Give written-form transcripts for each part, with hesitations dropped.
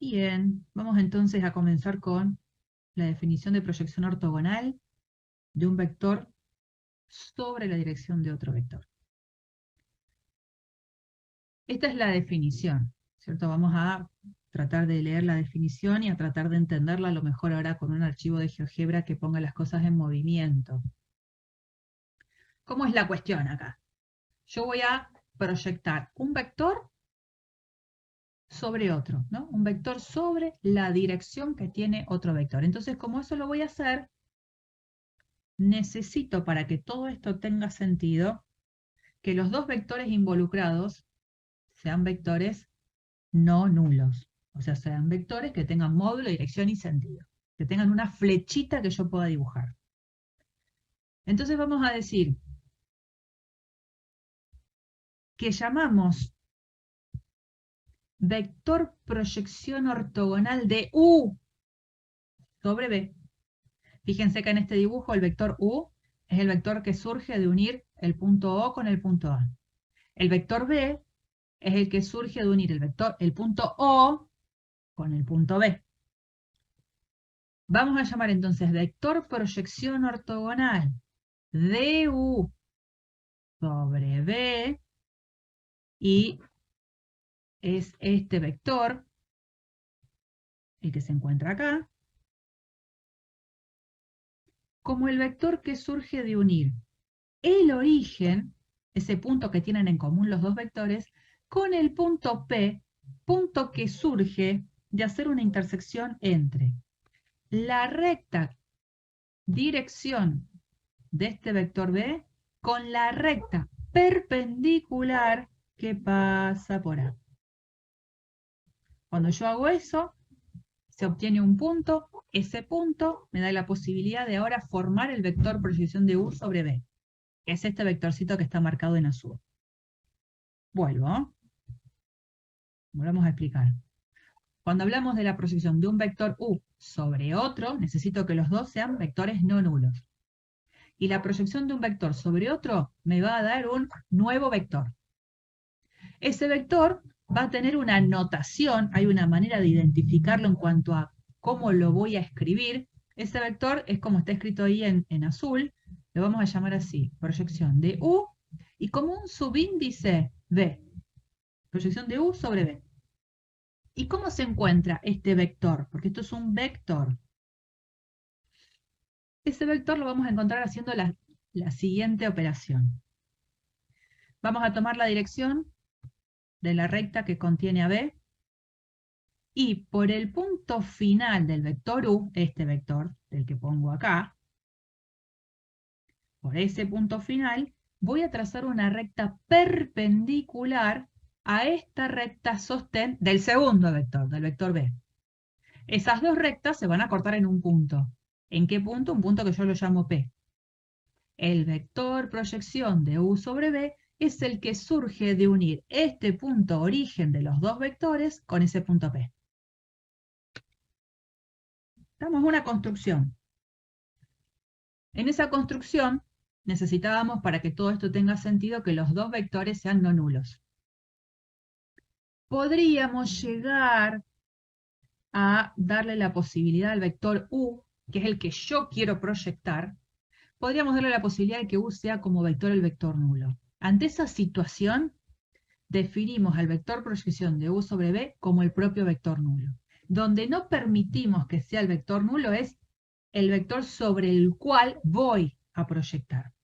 Bien, vamos entonces a comenzar con la definición de proyección ortogonal de un vector sobre la dirección de otro vector. Esta es la definición, ¿cierto? Vamos a tratar de leer la definición y a tratar de entenderla a lo mejor ahora con un archivo de GeoGebra que ponga las cosas en movimiento. ¿Cómo es la cuestión acá? Yo voy a proyectar un vector sobre otro, ¿no? Un vector sobre la dirección que tiene otro vector. Entonces, como eso lo voy a hacer, necesito, para que todo esto tenga sentido, que los dos vectores involucrados sean vectores no nulos. O sea, sean vectores que tengan módulo, dirección y sentido. Que tengan una flechita que yo pueda dibujar. Entonces vamos a decir que llamamos vector proyección ortogonal de U sobre B. Fíjense que en este dibujo el vector U es el vector que surge de unir el punto O con el punto A. El vector B es el que surge de unir el punto O con el punto B. Vamos a llamar entonces vector proyección ortogonal de U sobre B, y es este vector, el que se encuentra acá, como el vector que surge de unir el origen, ese punto que tienen en común los dos vectores, con el punto P, punto que surge de hacer una intersección entre la recta dirección de este vector B con la recta perpendicular que pasa por A. Cuando yo hago eso, se obtiene un punto. Ese punto me da la posibilidad de ahora formar el vector proyección de U sobre B. Es este vectorcito que está marcado en azul. Vuelvo. Volvemos a explicar. Cuando hablamos de la proyección de un vector U sobre otro, necesito que los dos sean vectores no nulos. Y la proyección de un vector sobre otro me va a dar un nuevo vector. Ese vector va a tener una notación, hay una manera de identificarlo en cuanto a cómo lo voy a escribir. Ese vector es como está escrito ahí en azul, lo vamos a llamar así, proyección de U, y como un subíndice B, proyección de U sobre B. ¿Y cómo se encuentra este vector? Porque esto es un vector. Ese vector lo vamos a encontrar haciendo la siguiente operación. Vamos a tomar la dirección de la recta que contiene a B, y por el punto final del vector U, este vector, del que pongo acá, por ese punto final, voy a trazar una recta perpendicular a esta recta sostén del segundo vector, del vector B. Esas dos rectas se van a cortar en un punto. ¿En qué punto? Un punto que yo lo llamo P. El vector proyección de U sobre B es el que surge de unir este punto origen de los dos vectores con ese punto P. Estamos en una construcción. En esa construcción necesitábamos, para que todo esto tenga sentido, que los dos vectores sean no nulos. Podríamos llegar a darle la posibilidad al vector U, que es el que yo quiero proyectar, podríamos darle la posibilidad de que U sea como vector el vector nulo. Ante esa situación, definimos al vector proyección de U sobre B como el propio vector nulo. Donde no permitimos que sea el vector nulo es el vector sobre el cual voy a proyectar.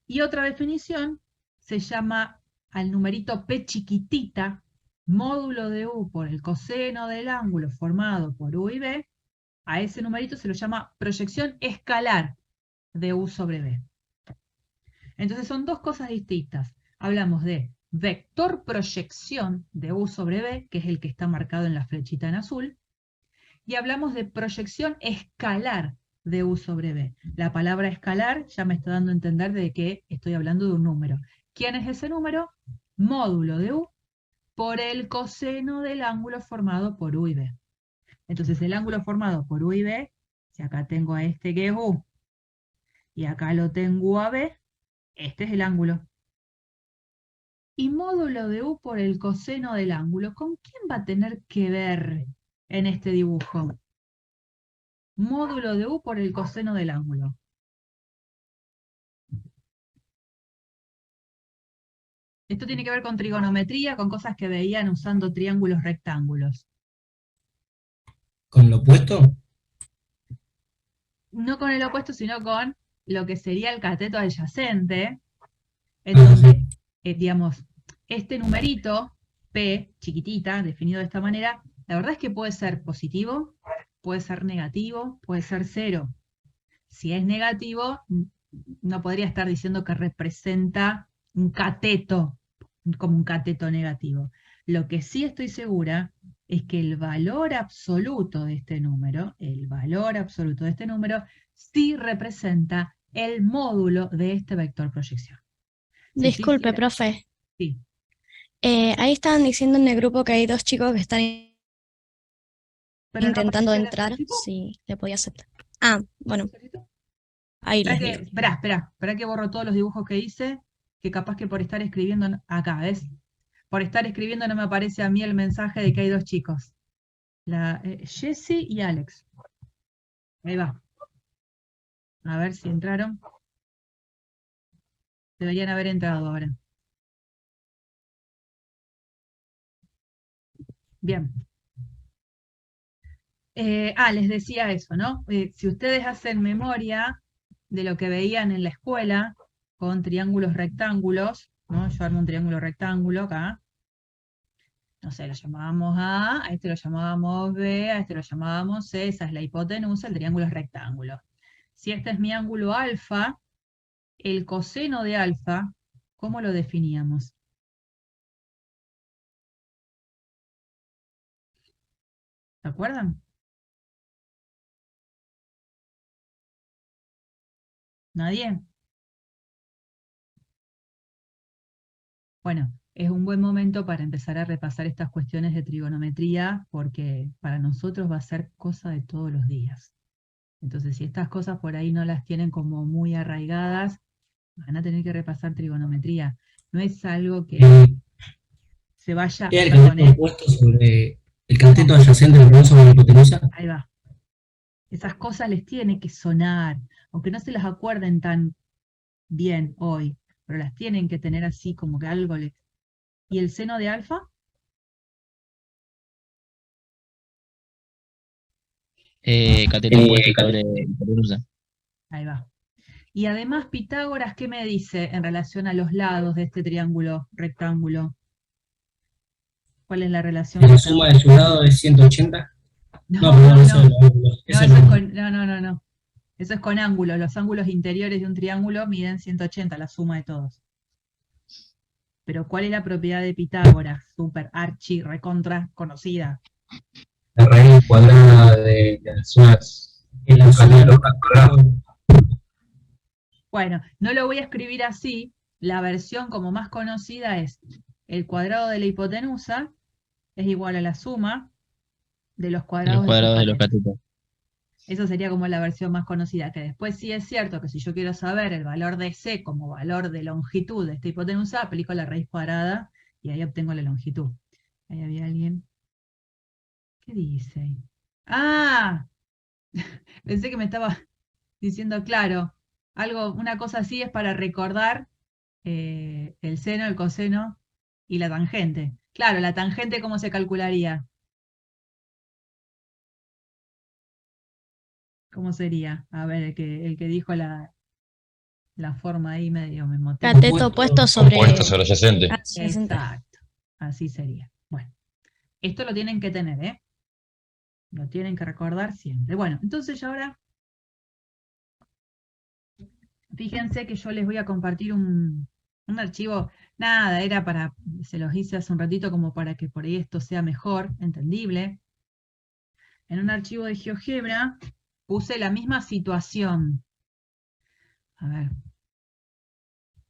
Y otra definición se llama al numerito P chiquitita, módulo de U por el coseno del ángulo formado por U y B. A ese numerito se lo llama proyección escalar de U sobre B. Entonces son dos cosas distintas. Hablamos de vector proyección de U sobre B, que es el que está marcado en la flechita en azul, y hablamos de proyección escalar de U sobre B. La palabra escalar ya me está dando a entender de que estoy hablando de un número. ¿Quién es ese número? Módulo de U por el coseno del ángulo formado por U y B. Entonces el ángulo formado por U y B, si acá tengo a este que es U, y acá lo tengo a B, este es el ángulo. Y módulo de U por el coseno del ángulo. ¿Con quién va a tener que ver en este dibujo? Módulo de U por el coseno del ángulo. Esto tiene que ver con trigonometría, con cosas que veían usando triángulos rectángulos. ¿Con lo opuesto? No con el opuesto, sino con lo que sería el cateto adyacente. Ah, Entonces, digamos, este numerito, P, chiquitita, definido de esta manera, la verdad es que puede ser positivo, puede ser negativo, puede ser cero. Si es negativo, no podría estar diciendo que representa un cateto, como un cateto negativo. Lo que sí estoy segura es que el valor absoluto de este número, sí representa el módulo de este vector proyección. Si yo Disculpe, hiciera, profe. sí, Ahí estaban diciendo en el grupo que hay 2 chicos que están pero no intentando aparece el entrar, anticipo. si le podía aceptar. Ah, bueno, ahí Espera les que, digo. espera que borro todos los dibujos que hice, que capaz que por estar escribiendo, acá, ¿ves? Por estar escribiendo no me aparece a mí el mensaje de que hay 2 chicos. Jessie y Alex. Ahí va. A ver si entraron. Deberían haber entrado ahora. Bien. Les decía eso, ¿no? Si ustedes hacen memoria de lo que veían en la escuela con triángulos rectángulos, ¿no? Yo armo un triángulo rectángulo acá. No sé, lo llamábamos a este lo llamábamos B, a este lo llamábamos C, esa es la hipotenusa, el triángulo es rectángulo. Si este es mi ángulo alfa, el coseno de alfa, ¿cómo lo definíamos? ¿Se acuerdan? ¿Nadie? Bueno, es un buen momento para empezar a repasar estas cuestiones de trigonometría porque para nosotros va a ser cosa de todos los días. Entonces, si estas cosas por ahí no las tienen como muy arraigadas, van a tener que repasar trigonometría. No es algo que se vaya, ¿Era el perdón, cateto opuesto sobre el cateto no, adyacente del ángulo sobre la hipotenusa? ahí va. Esas cosas les tiene que sonar, aunque no se las acuerden tan bien hoy, pero las tienen que tener así como que algo les... ¿Y el seno de alfa? Cateto opuesto sobre hipotenusa. Ahí va. Y además Pitágoras, ¿qué me dice en relación a los lados de este triángulo rectángulo? ¿Cuál es la relación La que suma tengo? de su lado es 180. No, No, perdón, no, eso no. es los ángulos. No, Eso eso es no. con... No, no, no, no. Eso es con ángulos. Los ángulos interiores de un triángulo miden 180, la suma de todos. Pero ¿cuál es la propiedad de Pitágoras? Super archi, recontra, conocida. La raíz cuadrada de las sumas es la suma de los cuadrados. Bueno, no lo voy a escribir así. La versión como más conocida es el cuadrado de la hipotenusa es igual a la suma de los De los cuadrados de sus cuadrados de los catetos. catetos. Eso sería como la versión más conocida, que después sí es cierto que si yo quiero saber el valor de C como valor de longitud de esta hipotenusa, aplico la raíz cuadrada y ahí obtengo la longitud. Ahí había alguien. ¿Qué dice? ¡Ah! Pensé que me estaba diciendo, claro, algo, una cosa así es para recordar el seno, el coseno y la tangente. Claro, la tangente, ¿cómo se calcularía? ¿Cómo sería? A ver, el que dijo la forma ahí medio me motiva. Cateto opuesto sobre Opuesto sobre adyacente. adyacente. Exacto, así sería. Bueno, esto lo tienen que tener, ¿eh? Lo tienen que recordar siempre. Bueno, entonces ahora, fíjense que yo les voy a compartir un archivo. Nada, era para, se los hice hace un ratito como para que por ahí esto sea mejor, entendible. En un archivo de GeoGebra puse la misma situación. A ver,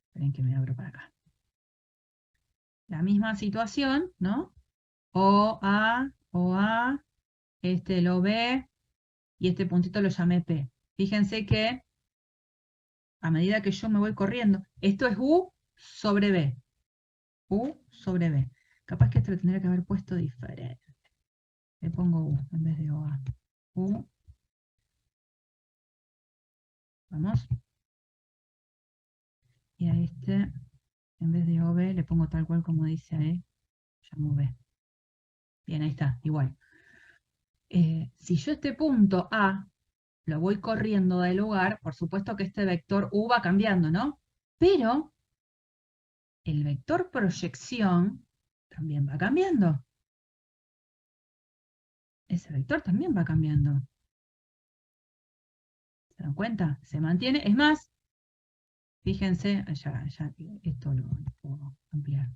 esperen que me abro para acá. La misma situación, ¿no? O A, este lo B, y este puntito lo llamé P. Fíjense que a medida que yo me voy corriendo, esto es U sobre B. U sobre B. Capaz que esto lo tendría que haber puesto diferente. Le pongo U en vez de OA. U. Vamos. Y a este, en vez de OB, le pongo tal cual como dice E, llamo B. Bien, ahí está, igual. Si yo este punto A lo voy corriendo del lugar, por supuesto que este vector U va cambiando, ¿no? Pero el vector proyección también va cambiando. Ese vector también va cambiando. ¿Se dan cuenta? Se mantiene. Es más, fíjense, ya esto lo puedo ampliar.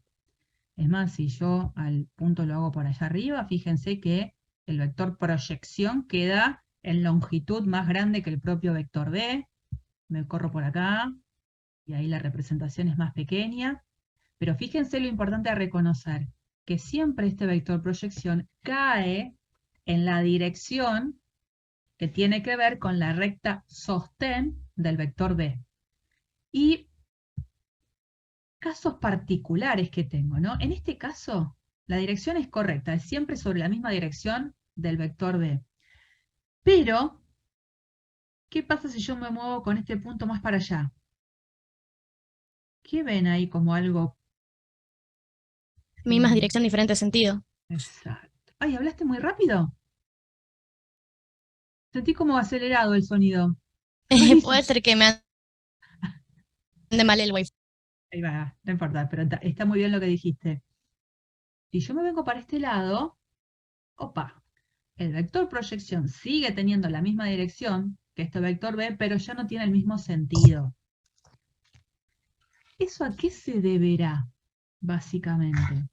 Es más, si yo al punto lo hago por allá arriba, fíjense que el vector proyección queda en longitud más grande que el propio vector B. Me corro por acá, y ahí la representación es más pequeña. Pero fíjense lo importante a reconocer, que siempre este vector proyección cae en la dirección que tiene que ver con la recta sostén del vector B. Y casos particulares que tengo, ¿no? En este caso, la dirección es correcta, es siempre sobre la misma dirección del vector B. Pero, ¿qué pasa si yo me muevo con este punto más para allá? ¿Qué ven ahí como algo? Mismas dirección, diferente sentido. Exacto. Ay, ¿hablaste muy rápido? Sentí como acelerado el sonido. Puede ser que me ande mal el wifi. Ahí va, no importa, pero está muy bien lo que dijiste. Si yo me vengo para este lado, opa, el vector proyección sigue teniendo la misma dirección que este vector B, pero ya no tiene el mismo sentido. ¿Eso a qué se deberá, básicamente?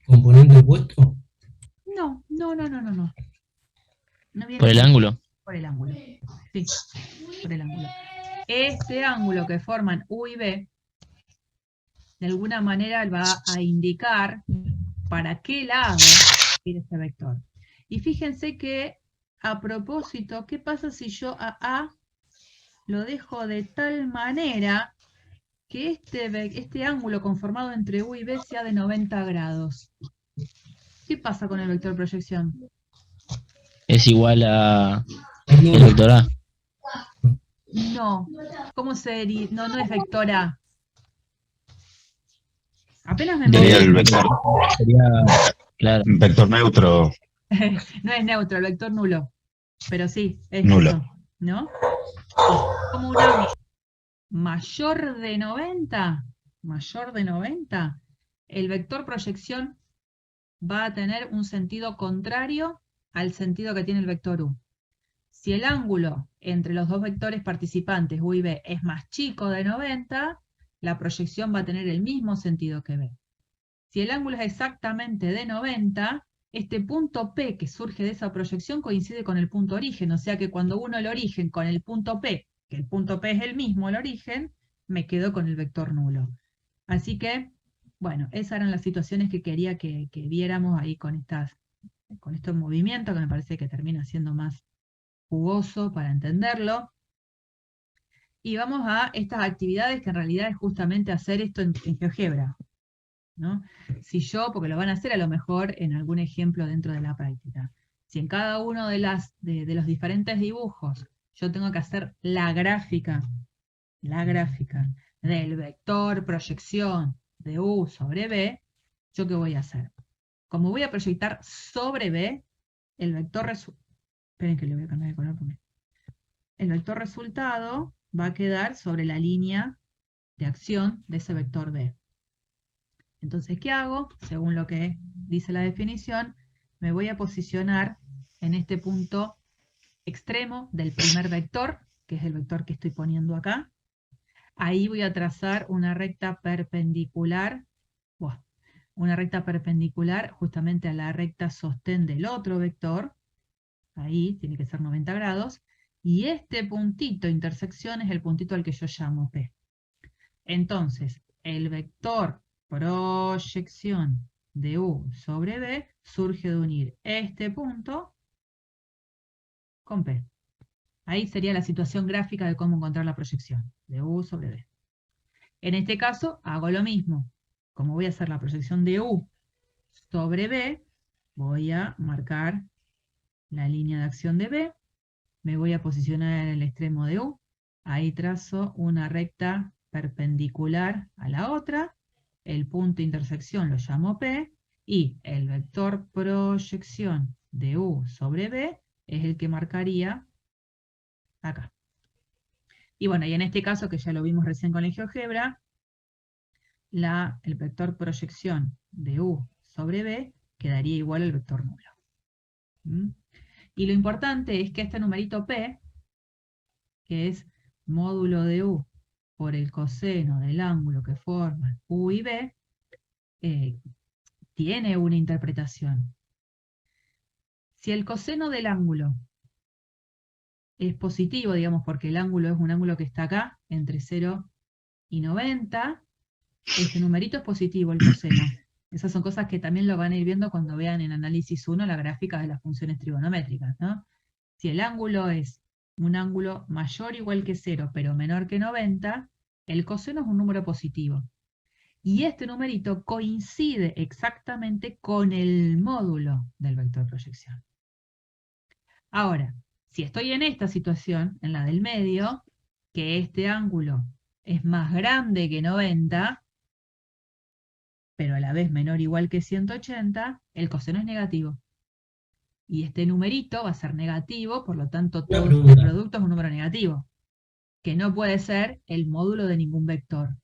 ¿Componente opuesto? No. No viene Por el por ángulo. por el ángulo. Sí, por el ángulo. Este ángulo que forman U y B, de alguna manera va a indicar para qué lado ir este vector. Y fíjense que, a propósito, ¿qué pasa si yo a lo dejo de tal manera que este ángulo conformado entre U y B sea de 90 grados? ¿Qué pasa con el vector proyección? Es igual a el vector A. No. ¿Cómo se diría? No es vector A. Apenas me Sería moví. el vector, Sería, claro, vector neutro No es neutro, el vector nulo. Pero sí, es nulo. eso, ¿no? Y si como un ángulo mayor de 90, el vector proyección va a tener un sentido contrario al sentido que tiene el vector U. Si el ángulo entre los dos vectores participantes, U y B, es más chico de 90, la proyección va a tener el mismo sentido que B. Si el ángulo es exactamente de 90, este punto P que surge de esa proyección coincide con el punto origen, o sea que cuando uno el origen con el punto P, que el punto P es el mismo el origen, me quedo con el vector nulo. Así que, bueno, esas eran las situaciones que quería que viéramos ahí con estos movimientos, que me parece que termina siendo más jugoso para entenderlo. Y vamos a estas actividades que en realidad es justamente hacer esto en GeoGebra, ¿no? Si yo, porque lo van a hacer a lo mejor en algún ejemplo dentro de la práctica, si en cada uno de los diferentes dibujos yo tengo que hacer la gráfica del vector proyección de U sobre B, ¿yo qué voy a hacer? Como voy a proyectar sobre B, el vector esperen que le voy a cambiar de color porque el vector resultado va a quedar sobre la línea de acción de ese vector B. Entonces, ¿qué hago? Según lo que dice la definición, me voy a posicionar en este punto extremo del primer vector, que es el vector que estoy poniendo acá. Ahí voy a trazar una recta perpendicular, justamente a la recta sostén del otro vector. Ahí tiene que ser 90 grados. Y este puntito intersección es el puntito al que yo llamo P. Entonces, el vector proyección de U sobre B surge de unir este punto con P. Ahí sería la situación gráfica de cómo encontrar la proyección de U sobre B. En este caso, hago lo mismo. Como voy a hacer la proyección de U sobre B, voy a marcar la línea de acción de B, me voy a posicionar en el extremo de U, ahí trazo una recta perpendicular a la otra, el punto de intersección lo llamo P, y el vector proyección de U sobre B es el que marcaría acá. Y bueno, y en este caso, que ya lo vimos recién con el GeoGebra, el vector proyección de U sobre B quedaría igual al vector nulo. ¿Mm? Y lo importante es que este numerito P, que es módulo de U por el coseno del ángulo que forman U y B, tiene una interpretación. Si el coseno del ángulo es positivo, digamos, porque el ángulo es un ángulo que está acá, entre 0 y 90, este numerito es positivo, el coseno. Esas son cosas que también lo van a ir viendo cuando vean en análisis 1 la gráfica de las funciones trigonométricas, ¿no? Si el ángulo es un ángulo mayor o igual que 0, pero menor que 90, el coseno es un número positivo. Y este numerito coincide exactamente con el módulo del vector proyección. Ahora, si estoy en esta situación, en la del medio, que este ángulo es más grande que 90, pero a la vez menor o igual que 180, el coseno es negativo. Y este numerito va a ser negativo, por lo tanto todo este producto es un número negativo, que no puede ser el módulo de ningún vector.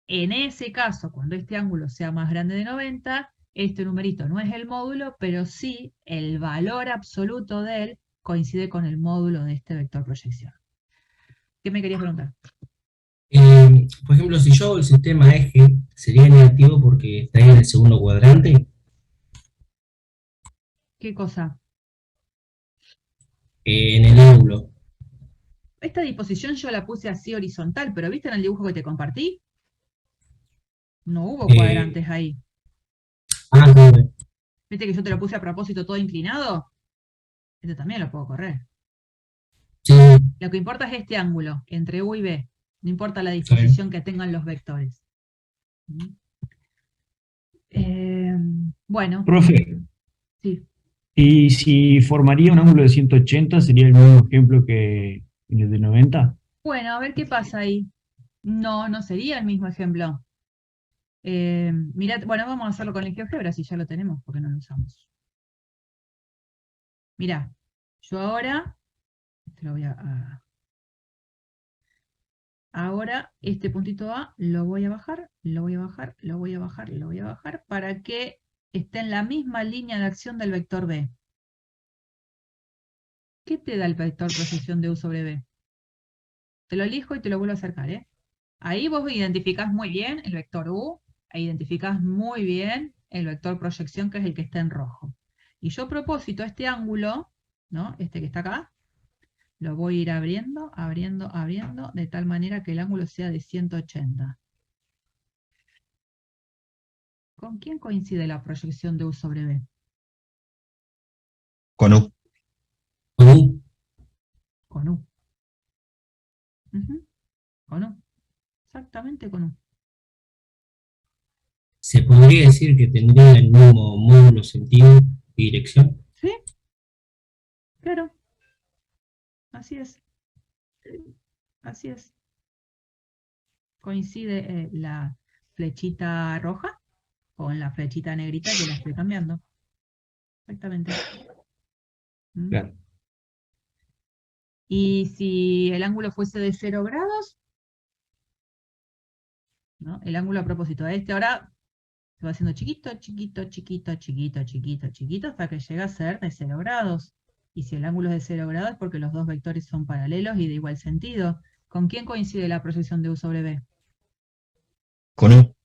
En ese caso, cuando este ángulo sea más grande de 90, este numerito no es el módulo, pero sí el valor absoluto de él coincide con el módulo de este vector proyección. ¿Qué me querías preguntar? Por ejemplo, si yo hago el sistema eje, ¿sería negativo porque está en el segundo cuadrante? ¿Qué cosa? En el ángulo. Esta disposición yo la puse así horizontal, pero ¿viste en el dibujo que te compartí? No hubo cuadrantes ahí. Claro. ¿Viste que yo te lo puse a propósito todo inclinado? Este también lo puedo correr. Sí, Lo que importa es este ángulo, entre U y B. No importa la disposición que tengan los vectores. Bueno, Profe, sí. ¿y si formaría un ángulo de 180 sería el mismo ejemplo que en el de 90? Bueno, a ver qué pasa ahí. No, no sería el mismo ejemplo. Mirad, bueno, vamos a hacerlo con el GeoGebra si ya lo tenemos, porque no lo usamos. Mirá, yo ahora, lo voy ahora este puntito A lo voy a bajar, lo voy a bajar, lo voy a bajar, lo voy a bajar, para que esté en la misma línea de acción del vector B. ¿Qué te da el vector proyección de U sobre B? Te lo elijo y te lo vuelvo a acercar, ¿eh? Ahí vos identificás muy bien el vector U, e identificás muy bien el vector proyección, que es el que está en rojo. Y yo a propósito, este ángulo, ¿no? Este que está acá, lo voy a ir abriendo, abriendo, abriendo, de tal manera que el ángulo sea de 180. ¿Con quién coincide la proyección de U sobre B? Con U. con U. Con U. Con U. Exactamente con U. ¿Se podría decir que tendría el mismo módulo, sentido y dirección? ¿Sí? Claro. Así es. Así es. Coincide la flechita roja con la flechita negrita que la estoy cambiando. Exactamente. ¿Mm? Claro. Y si el ángulo fuese de 0 grados, ¿no? El ángulo a propósito de este ahora se va haciendo chiquito, chiquito, chiquito, chiquito, chiquito, chiquito, hasta que llega a ser de 0 grados. Y si el ángulo es de 0 grados es porque los dos vectores son paralelos y de igual sentido. ¿Con quién coincide la proyección de U sobre B? Con U.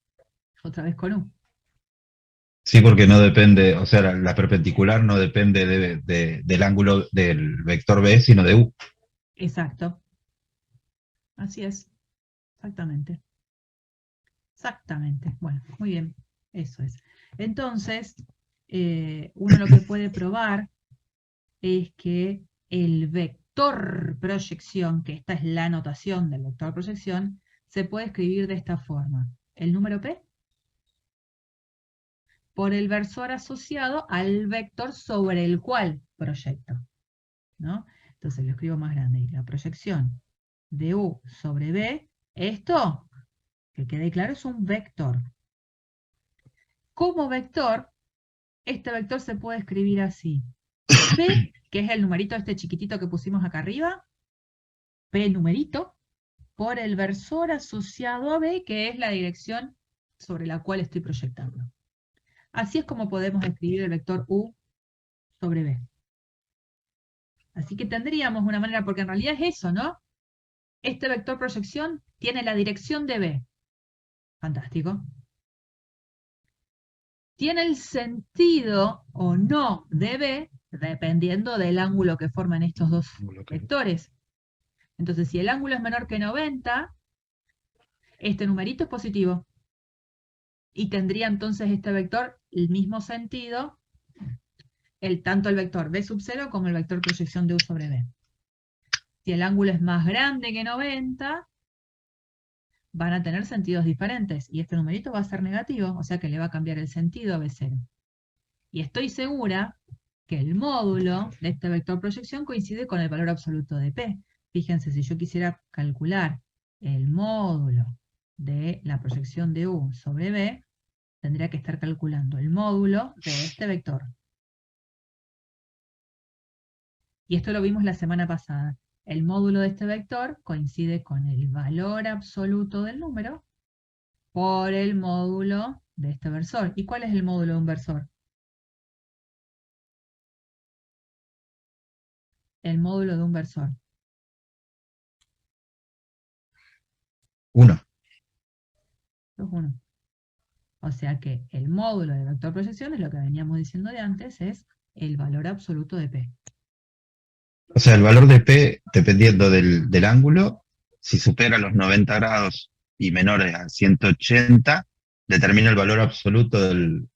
Otra vez con U. Sí, porque no depende, o sea, la perpendicular no depende del ángulo del vector B, sino de U. Exacto. Así es. Exactamente. Exactamente. Bueno, muy bien. Eso es. Entonces, uno lo que puede probar es que el vector vector proyección, que esta es la notación del vector proyección, se puede escribir de esta forma. El número P por el versor asociado al vector sobre el cual proyecto, ¿no? Entonces lo escribo más grande. Y la proyección de U sobre B, esto, que quede claro, es un vector. Como vector, este vector se puede escribir así. P, que es el numerito este chiquitito que pusimos acá arriba, P numerito, por el versor asociado a B, que es la dirección sobre la cual estoy proyectando. Así es como podemos escribir el vector U sobre B. Así que tendríamos una manera, porque en realidad es eso, ¿no? Este vector proyección tiene la dirección de B. Fantástico. Tiene el sentido o no de B, dependiendo del ángulo que forman estos dos vectores. Entonces, si el ángulo es menor que 90, este numerito es positivo. Y tendría entonces este vector el mismo sentido, tanto el vector B sub 0 como el vector proyección de U sobre B. Si el ángulo es más grande que 90, van a tener sentidos diferentes. Y este numerito va a ser negativo, o sea que le va a cambiar el sentido a B0. Y estoy segura que el módulo de este vector proyección coincide con el valor absoluto de P. Fíjense, si yo quisiera calcular el módulo de la proyección de U sobre B, tendría que estar calculando el módulo de este vector. Y esto lo vimos la semana pasada. El módulo de este vector coincide con el valor absoluto del número por el módulo de este versor. ¿Y cuál es el módulo de un versor? El módulo de un versor. 1. Es 1. O sea que el módulo de vector proyección es lo que veníamos diciendo de antes, es el valor absoluto de P. O sea, el valor de P, dependiendo del ángulo, si supera los 90 grados y menores a 180, determina el valor absoluto del...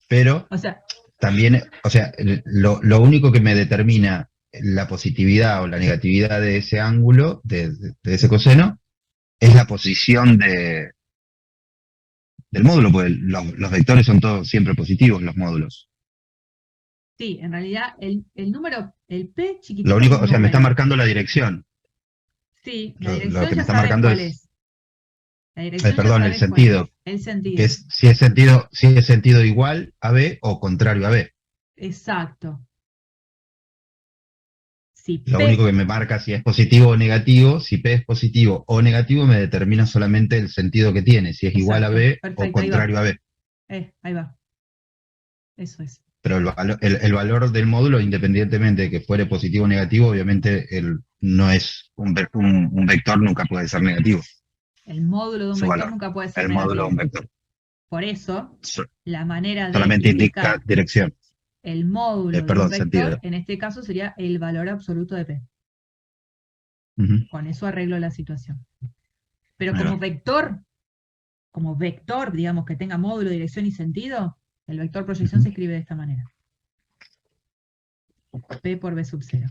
Pero O sea, también, o sea, lo único que me determina la positividad o la negatividad de ese ángulo, de ese coseno, es la posición del módulo, porque los vectores son todos siempre positivos, los módulos. sí, en realidad el número, el P chiquitito Lo único, es un o sea, me está número. marcando la dirección. Sí, la Lo dirección que me ya está sabes marcando cuál es, es. La dirección ya perdón, el sabes cuál es. sentido. El sentido. Que es si es sentido igual a B o contrario a B. Exacto. Si Lo P, único que me marca si es positivo o negativo, si P es positivo o negativo, me determina solamente el sentido que tiene, si es igual a exacto, B o perfecto, ahí va. contrario a B. Ahí va. Eso es. Pero el valor del módulo, independientemente de que fuere positivo o negativo, obviamente no es un vector, nunca puede ser negativo, El módulo de un su vector valor. nunca puede ser El módulo de negativo. un vector. Por eso, la manera de Solamente indica indicar dirección. el módulo de un Perdón, vector, sentido. en este caso sería el valor absoluto de P. Ujú. Con eso arreglo la situación. Pero Ahí como vector, digamos, que tenga módulo, dirección y sentido, el vector proyección se escribe de esta manera. P por B sub 0.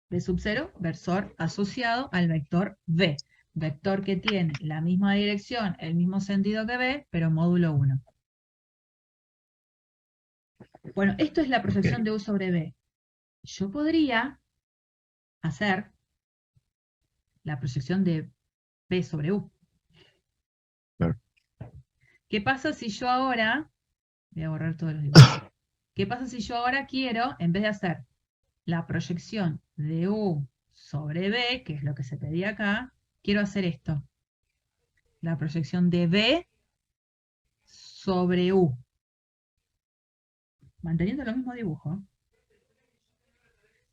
B sub 0, versor asociado al vector V. Vector que tiene la misma dirección, el mismo sentido que B, pero módulo 1. Bueno, esto es la proyección de U sobre B. Yo podría hacer la proyección de B sobre U. Claro. ¿Qué pasa si yo ahora, voy a borrar todos los dibujos. ¿Qué pasa si yo ahora quiero, en vez de hacer la proyección de U sobre B, que es lo que se pedía acá, quiero hacer esto? La proyección de B sobre U. Manteniendo el mismo dibujo.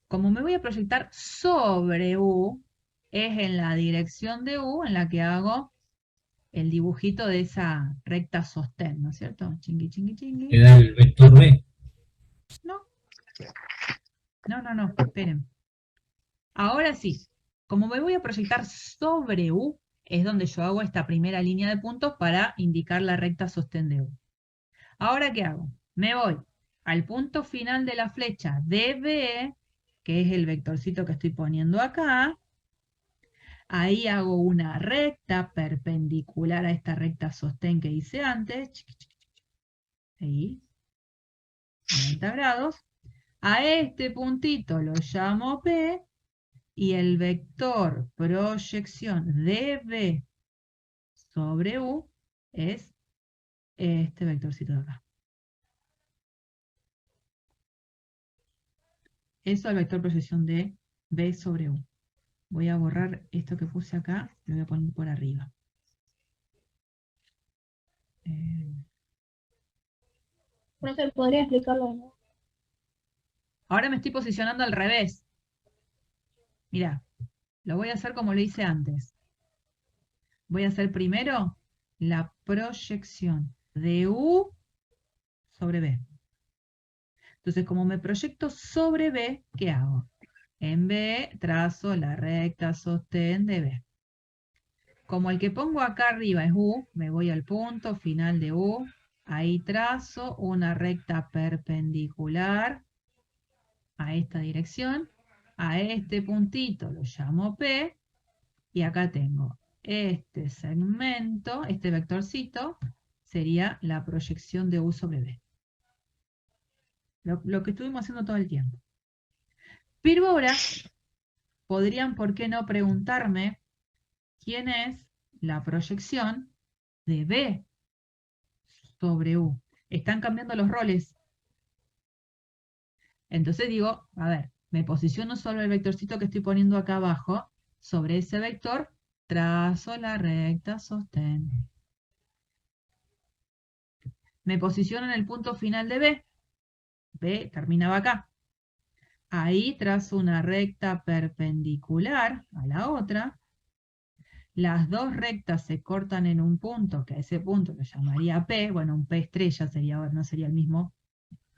Como me voy a proyectar sobre U, es en la dirección de U en la que hago el dibujito de esa recta sostén, ¿no es cierto? Chingui, chingui, chingui. Queda el vector B. No. No, esperen. Ahora sí, como me voy a proyectar sobre U, es donde yo hago esta primera línea de puntos para indicar la recta sostén de U. Ahora, ¿qué hago? Me voy al punto final de la flecha DB, que es el vectorcito que estoy poniendo acá. Ahí hago una recta perpendicular a esta recta sostén que hice antes. Ahí, 90 grados. A este puntito lo llamo P, y el vector proyección de B sobre U es este vectorcito de acá. Eso es el vector proyección de B sobre U. Voy a borrar esto que puse acá, lo voy a poner por arriba. Profe, ¿podría explicarlo de nuevo? Ahora me estoy posicionando al revés. Mirá, lo voy a hacer como lo hice antes. Voy a hacer primero la proyección de U sobre B. Entonces, como me proyecto sobre B, ¿qué hago? En B trazo la recta sostén de B. Como el que pongo acá arriba es U, me voy al punto final de U. Ahí trazo una recta perpendicular a esta dirección. A este puntito lo llamo P. Y acá tengo este segmento, este vectorcito, sería la proyección de U sobre B. Lo que estuvimos haciendo todo el tiempo. Pero ahora podrían, ¿por qué no preguntarme quién es la proyección de B sobre U? Están cambiando los roles. Entonces digo, a ver, me posiciono sobre el vectorcito que estoy poniendo acá abajo. Sobre ese vector trazo la recta sostén. Me posiciono en el punto final de B. B terminaba acá. Ahí trazo una recta perpendicular a la otra. Las dos rectas se cortan en un punto, que a ese punto lo llamaría P. Bueno, un P estrella sería, no sería el mismo,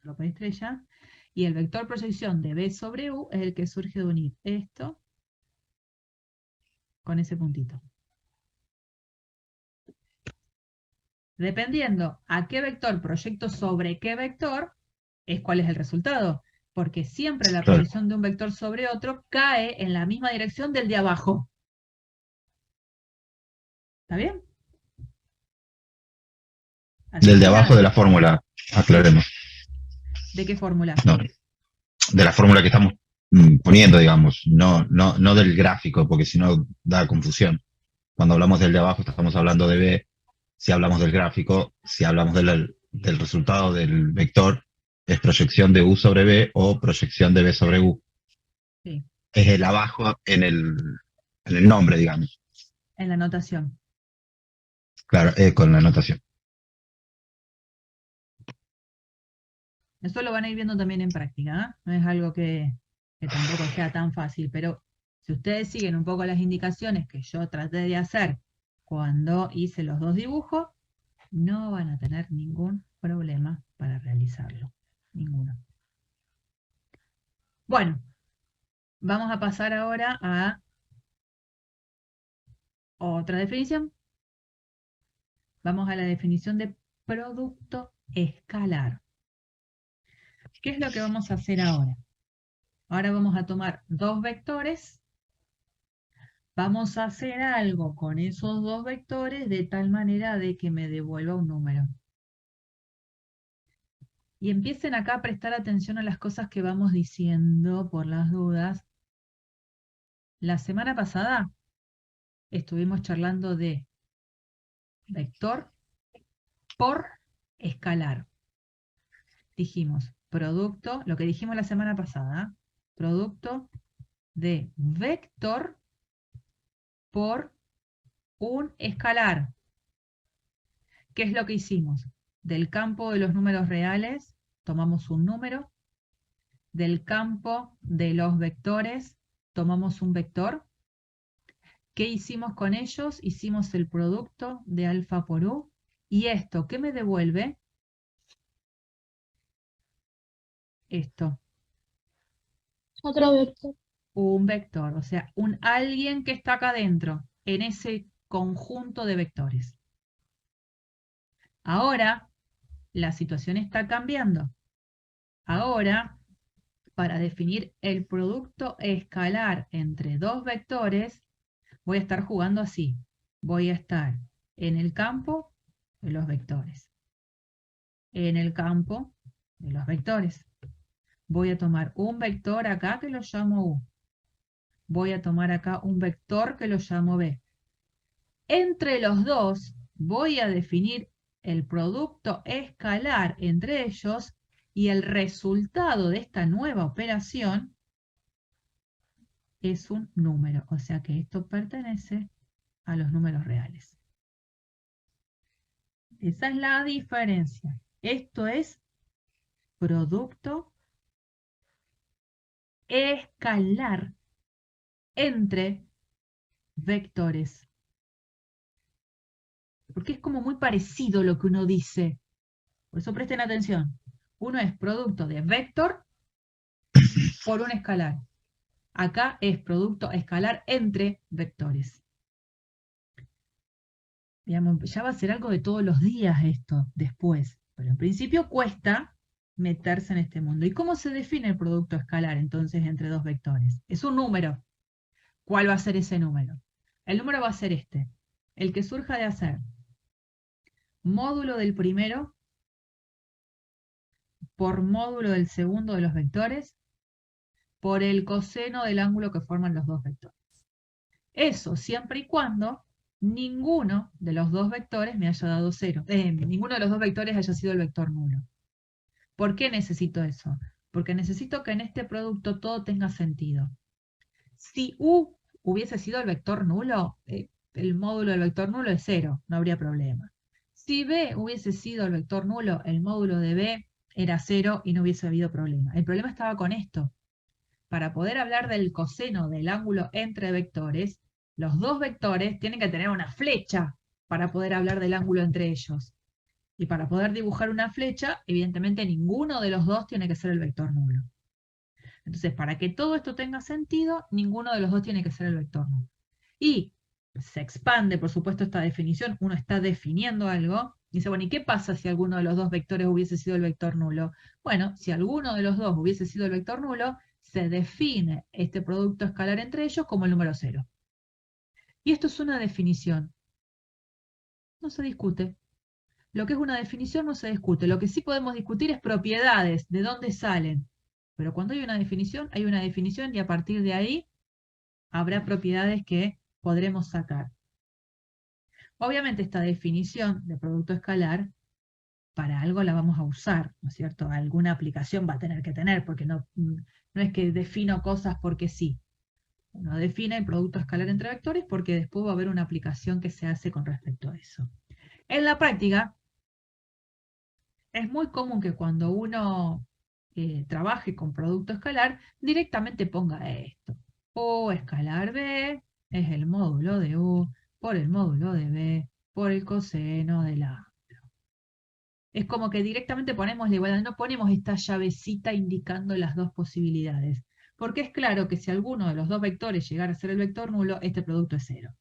lo P estrella. Y el vector proyección de B sobre U es el que surge de unir esto con ese puntito. Dependiendo a qué vector proyecto sobre qué vector, es cuál es el resultado. Porque siempre la Claro. proyección de un vector sobre otro cae en la misma dirección del de abajo. ¿Está bien? Así Del de que abajo nada. de la fórmula, aclaremos. ¿De qué fórmula? No, de la fórmula que estamos poniendo, digamos, no del gráfico, porque si no da confusión. Cuando hablamos del de abajo estamos hablando de B, si hablamos del gráfico, si hablamos del resultado del vector, es proyección de U sobre B o proyección de B sobre U. Sí, Es el abajo en el nombre, digamos. en la notación. Claro, con la notación. Eso lo van a ir viendo también en práctica, ¿eh? No es algo que tampoco sea tan fácil, pero si ustedes siguen un poco las indicaciones que yo traté de hacer cuando hice los dos dibujos, no van a tener ningún problema para realizarlo. Ninguno. Bueno, vamos a pasar ahora a otra definición. Vamos a la definición de producto escalar. ¿Qué es lo que vamos a hacer ahora? Ahora vamos a tomar dos vectores. Vamos a hacer algo con esos dos vectores de tal manera de que me devuelva un número. Y empiecen acá a prestar atención a las cosas que vamos diciendo por las dudas. La semana pasada estuvimos charlando de vector por escalar. Dijimos producto, lo que dijimos la semana pasada, producto de vector por un escalar. ¿Qué es lo que hicimos? Del campo de los números reales tomamos un número, del campo de los vectores tomamos un vector. ¿Qué hicimos con ellos? Hicimos el producto de alfa por u. ¿Y esto qué me devuelve? Esto, Otro vector. un vector, o sea, un alguien que está acá adentro, en ese conjunto de vectores. Ahora, la situación está cambiando. Ahora, para definir el producto escalar entre dos vectores, voy a estar jugando así. Voy a estar en el campo de los vectores. En el campo de los vectores. Voy a tomar un vector acá que lo llamo U. Voy a tomar acá un vector que lo llamo B. Entre los dos voy a definir el producto escalar entre ellos y el resultado de esta nueva operación es un número. O sea que esto pertenece a los números reales. Esa es la diferencia. Esto es producto escalar entre vectores. Porque es como muy parecido lo que uno dice. Por eso presten atención. Uno es producto de vector por un escalar. Acá es producto escalar entre vectores. Digamos, ya va a ser algo de todos los días esto después. Pero en principio cuesta meterse en este mundo. ¿Y cómo se define el producto escalar entonces entre dos vectores? Es un número. ¿Cuál va a ser ese número? El número va a ser este. El que surja de hacer módulo del primero por módulo del segundo de los vectores por el coseno del ángulo que forman los dos vectores. Eso siempre y cuando ninguno de los dos vectores me haya dado 0. Ninguno de los dos vectores haya sido el vector nulo. ¿Por qué necesito eso? Porque necesito que en este producto todo tenga sentido. Si U hubiese sido el vector nulo, el módulo del vector nulo es 0, no habría problema. Si B hubiese sido el vector nulo, el módulo de B era 0 y no hubiese habido problema. El problema estaba con esto. Para poder hablar del coseno del ángulo entre vectores, los dos vectores tienen que tener una flecha para poder hablar del ángulo entre ellos. Y para poder dibujar una flecha, evidentemente ninguno de los dos tiene que ser el vector nulo. Entonces, para que todo esto tenga sentido, ninguno de los dos tiene que ser el vector nulo. Y se expande, por supuesto, esta definición. Uno está definiendo algo. Y dice, bueno, ¿y qué pasa si alguno de los dos vectores hubiese sido el vector nulo? Bueno, si alguno de los dos hubiese sido el vector nulo, se define este producto escalar entre ellos como el número 0. Y esto es una definición. No se discute. Lo que es una definición no se discute. Lo que sí podemos discutir es propiedades, de dónde salen. Pero cuando hay una definición y a partir de ahí habrá propiedades que podremos sacar. Obviamente esta definición de producto escalar, para algo la vamos a usar, ¿no es cierto? Alguna aplicación va a tener que tener, porque no es que defino cosas porque sí. Uno define el producto escalar entre vectores porque después va a haber una aplicación que se hace con respecto a eso. En la práctica, es muy común que cuando uno trabaje con producto escalar, directamente ponga esto. O escalar B es el módulo de U por el módulo de B por el coseno de la. Es como que directamente ponemos la igualdad, no ponemos esta llavecita indicando las dos posibilidades. Porque es claro que si alguno de los dos vectores llegara a ser el vector nulo, este producto es 0.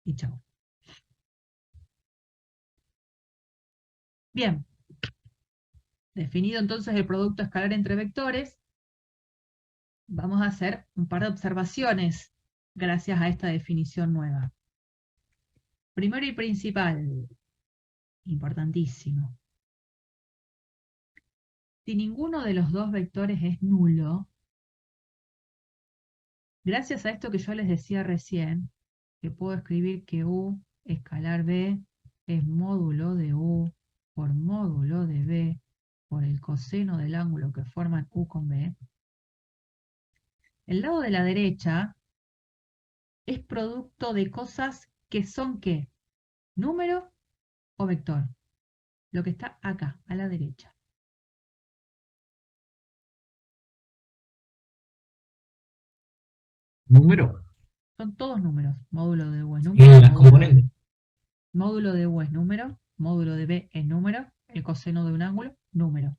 Y chau. Bien. Definido entonces el producto escalar entre vectores, vamos a hacer un par de observaciones gracias a esta definición nueva. Primero y principal, importantísimo. Si ninguno de los dos vectores es nulo, gracias a esto que yo les decía recién, que puedo escribir que U escalar B es módulo de U por módulo de B por el coseno del ángulo que forman U con B, el lado de la derecha es producto de cosas que son ¿qué? ¿Número o vector? Lo que está acá, a la derecha. ¿Número? Son todos números. Módulo de U es Y número. las componentes. Módulo de U es número. Módulo de B es número. El coseno de un ángulo, número.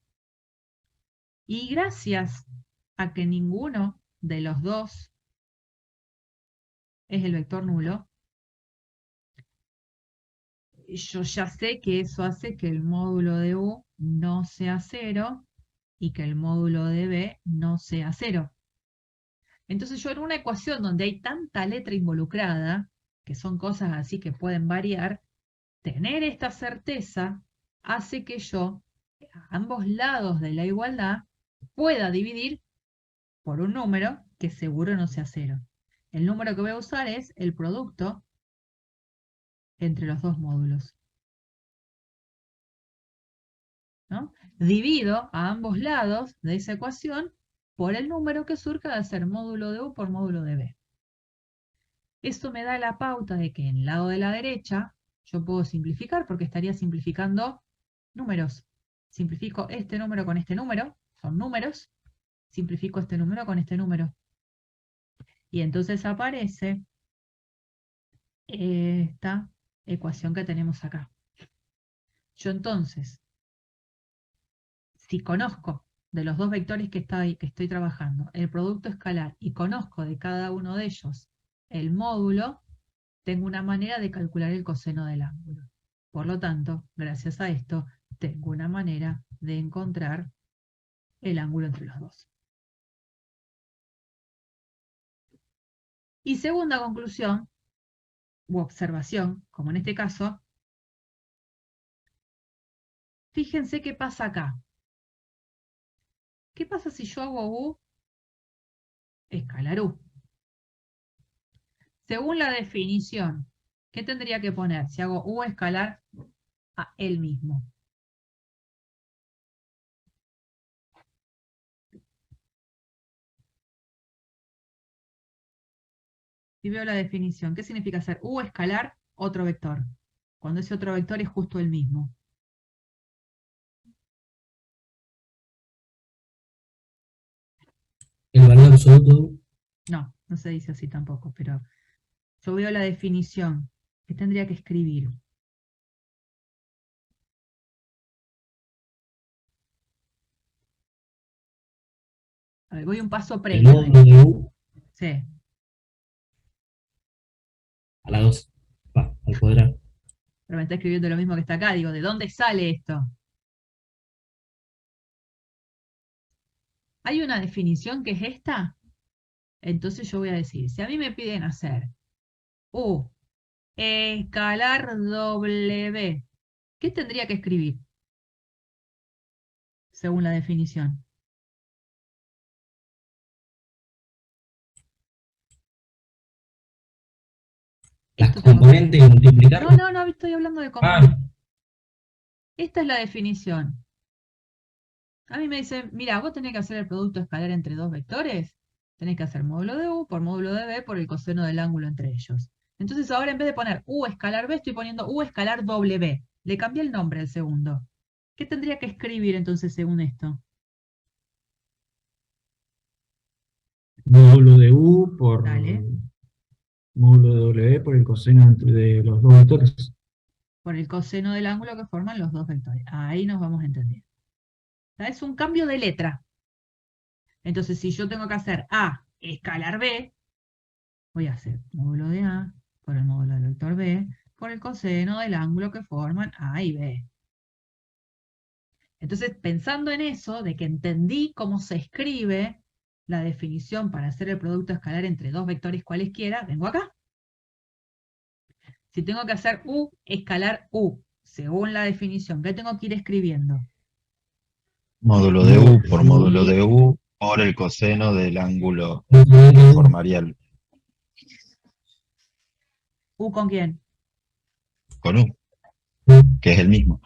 Y gracias a que ninguno de los dos es el vector nulo, yo ya sé que eso hace que el módulo de U no sea 0 y que el módulo de B no sea 0. Entonces yo en una ecuación donde hay tanta letra involucrada, que son cosas así que pueden variar, tener esta certeza hace que yo, a ambos lados de la igualdad, pueda dividir por un número que seguro no sea 0. El número que voy a usar es el producto entre los dos módulos, ¿no? Divido a ambos lados de esa ecuación por el número que surja de ser módulo de U por módulo de B. Esto me da la pauta de que en el lado de la derecha yo puedo simplificar porque estaría simplificando números. Simplifico este número con este número, son números. Simplifico este número con este número. Y entonces aparece esta ecuación que tenemos acá. Yo entonces, si conozco de los dos vectores que estoy trabajando el producto escalar y conozco de cada uno de ellos el módulo, tengo una manera de calcular el coseno del ángulo. Por lo tanto, gracias a esto, tengo una manera de encontrar el ángulo entre los dos. Y segunda conclusión, u observación, como en este caso, fíjense qué pasa acá. ¿Qué pasa si yo hago U escalar U? Según la definición, ¿qué tendría que poner si hago U escalar a él mismo? Si veo la definición, ¿qué significa hacer U escalar otro vector? Cuando ese otro vector es justo el mismo. El valor absoluto, No, no se dice así tampoco, pero yo veo la definición. ¿Qué tendría que escribir? A ver, voy un paso el previo. módulo de U Sí. a la 2, al cuadrado. Pero me está escribiendo lo mismo que está acá. Digo, ¿de dónde sale esto? ¿Hay una definición que es esta? Entonces yo voy a decir, si a mí me piden hacer U escalar W, ¿qué tendría que escribir? Según la definición. Las Esto tengo que- componentes y multiplicar. No, estoy hablando de componentes. Esta es la definición. A mí me dicen, mira, vos tenés que hacer el producto escalar entre dos vectores, tenés que hacer módulo de U por módulo de B por el coseno del ángulo entre ellos. Entonces ahora en vez de poner U escalar B, estoy poniendo U escalar W. Le cambié el nombre al segundo. ¿Qué tendría que escribir entonces según esto? Módulo de U por Dale, módulo de W por el coseno de los dos vectores. por el coseno del ángulo que forman los dos vectores. Ahí nos vamos a entender. O sea, es un cambio de letra. Entonces, si yo tengo que hacer A escalar B, voy a hacer módulo de A por el módulo del vector B por el coseno del ángulo que forman A y B. Entonces, pensando en eso, de que entendí cómo se escribe la definición para hacer el producto escalar entre dos vectores cualesquiera, vengo acá. Si tengo que hacer U escalar U, según la definición, ¿qué tengo que ir escribiendo? Módulo de U por módulo de U por el coseno del ángulo que formaría ¿U con quién? con U, que es el mismo.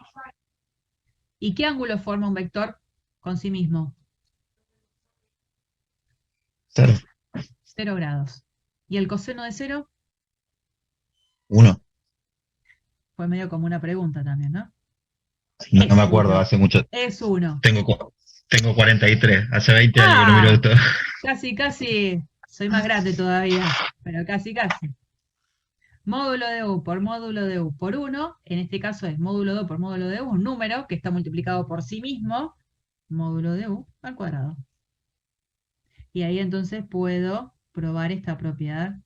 ¿Y qué ángulo forma un vector con sí mismo? 0, 0 grados. ¿Y el coseno de 0? 1. Fue medio como una pregunta también, ¿no? No me acuerdo, hace mucho. Es 1. Tengo 43, hace 20 años que no miro esto. Casi, soy más grande todavía, pero casi. Módulo de U por módulo de U por 1, en este caso es módulo de U por módulo de U, un número que está multiplicado por sí mismo, módulo de U al cuadrado. Y ahí entonces puedo probar esta propiedad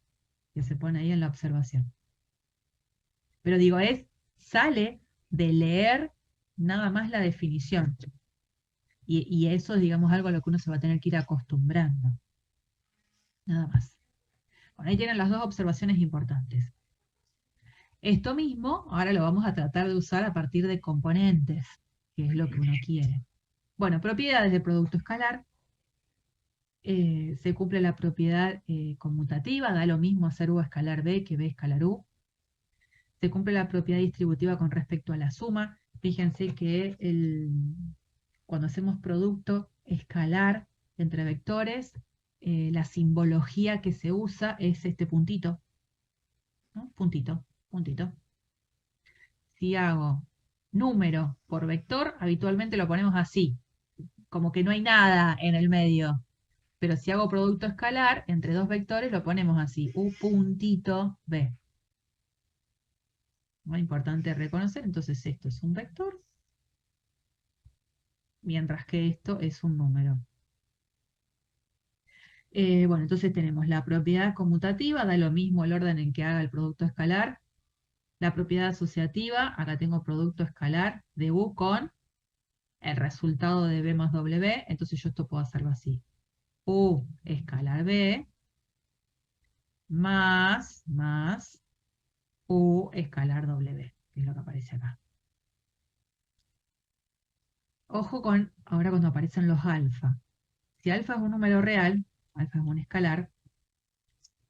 que se pone ahí en la observación. Pero digo, sale de leer nada más la definición. Y eso es, digamos, algo a lo que uno se va a tener que ir acostumbrando. Nada más. Bueno, ahí tienen las dos observaciones importantes. Esto mismo ahora lo vamos a tratar de usar a partir de componentes, que es lo que uno quiere. Bueno, propiedades de producto escalar. Se cumple la propiedad conmutativa, da lo mismo hacer U escalar B que B escalar U. Se cumple la propiedad distributiva con respecto a la suma. Fíjense que cuando hacemos producto escalar entre vectores, la simbología que se usa es este puntito, ¿no? Puntito, puntito. Si hago número por vector, habitualmente lo ponemos así, como que no hay nada en el medio. Pero si hago producto escalar entre dos vectores, lo ponemos así, U puntito B. Muy importante reconocer, entonces esto es un vector, mientras que esto es un número. Bueno, entonces tenemos la propiedad conmutativa, da lo mismo el orden en que haga el producto escalar. La propiedad asociativa, acá tengo producto escalar de U con el resultado de B más W, entonces yo esto puedo hacerlo así. U escalar B más U escalar W, que es lo que aparece acá. Ojo con, ahora cuando aparecen los alfa. Si alfa es un número real, alfa es un escalar,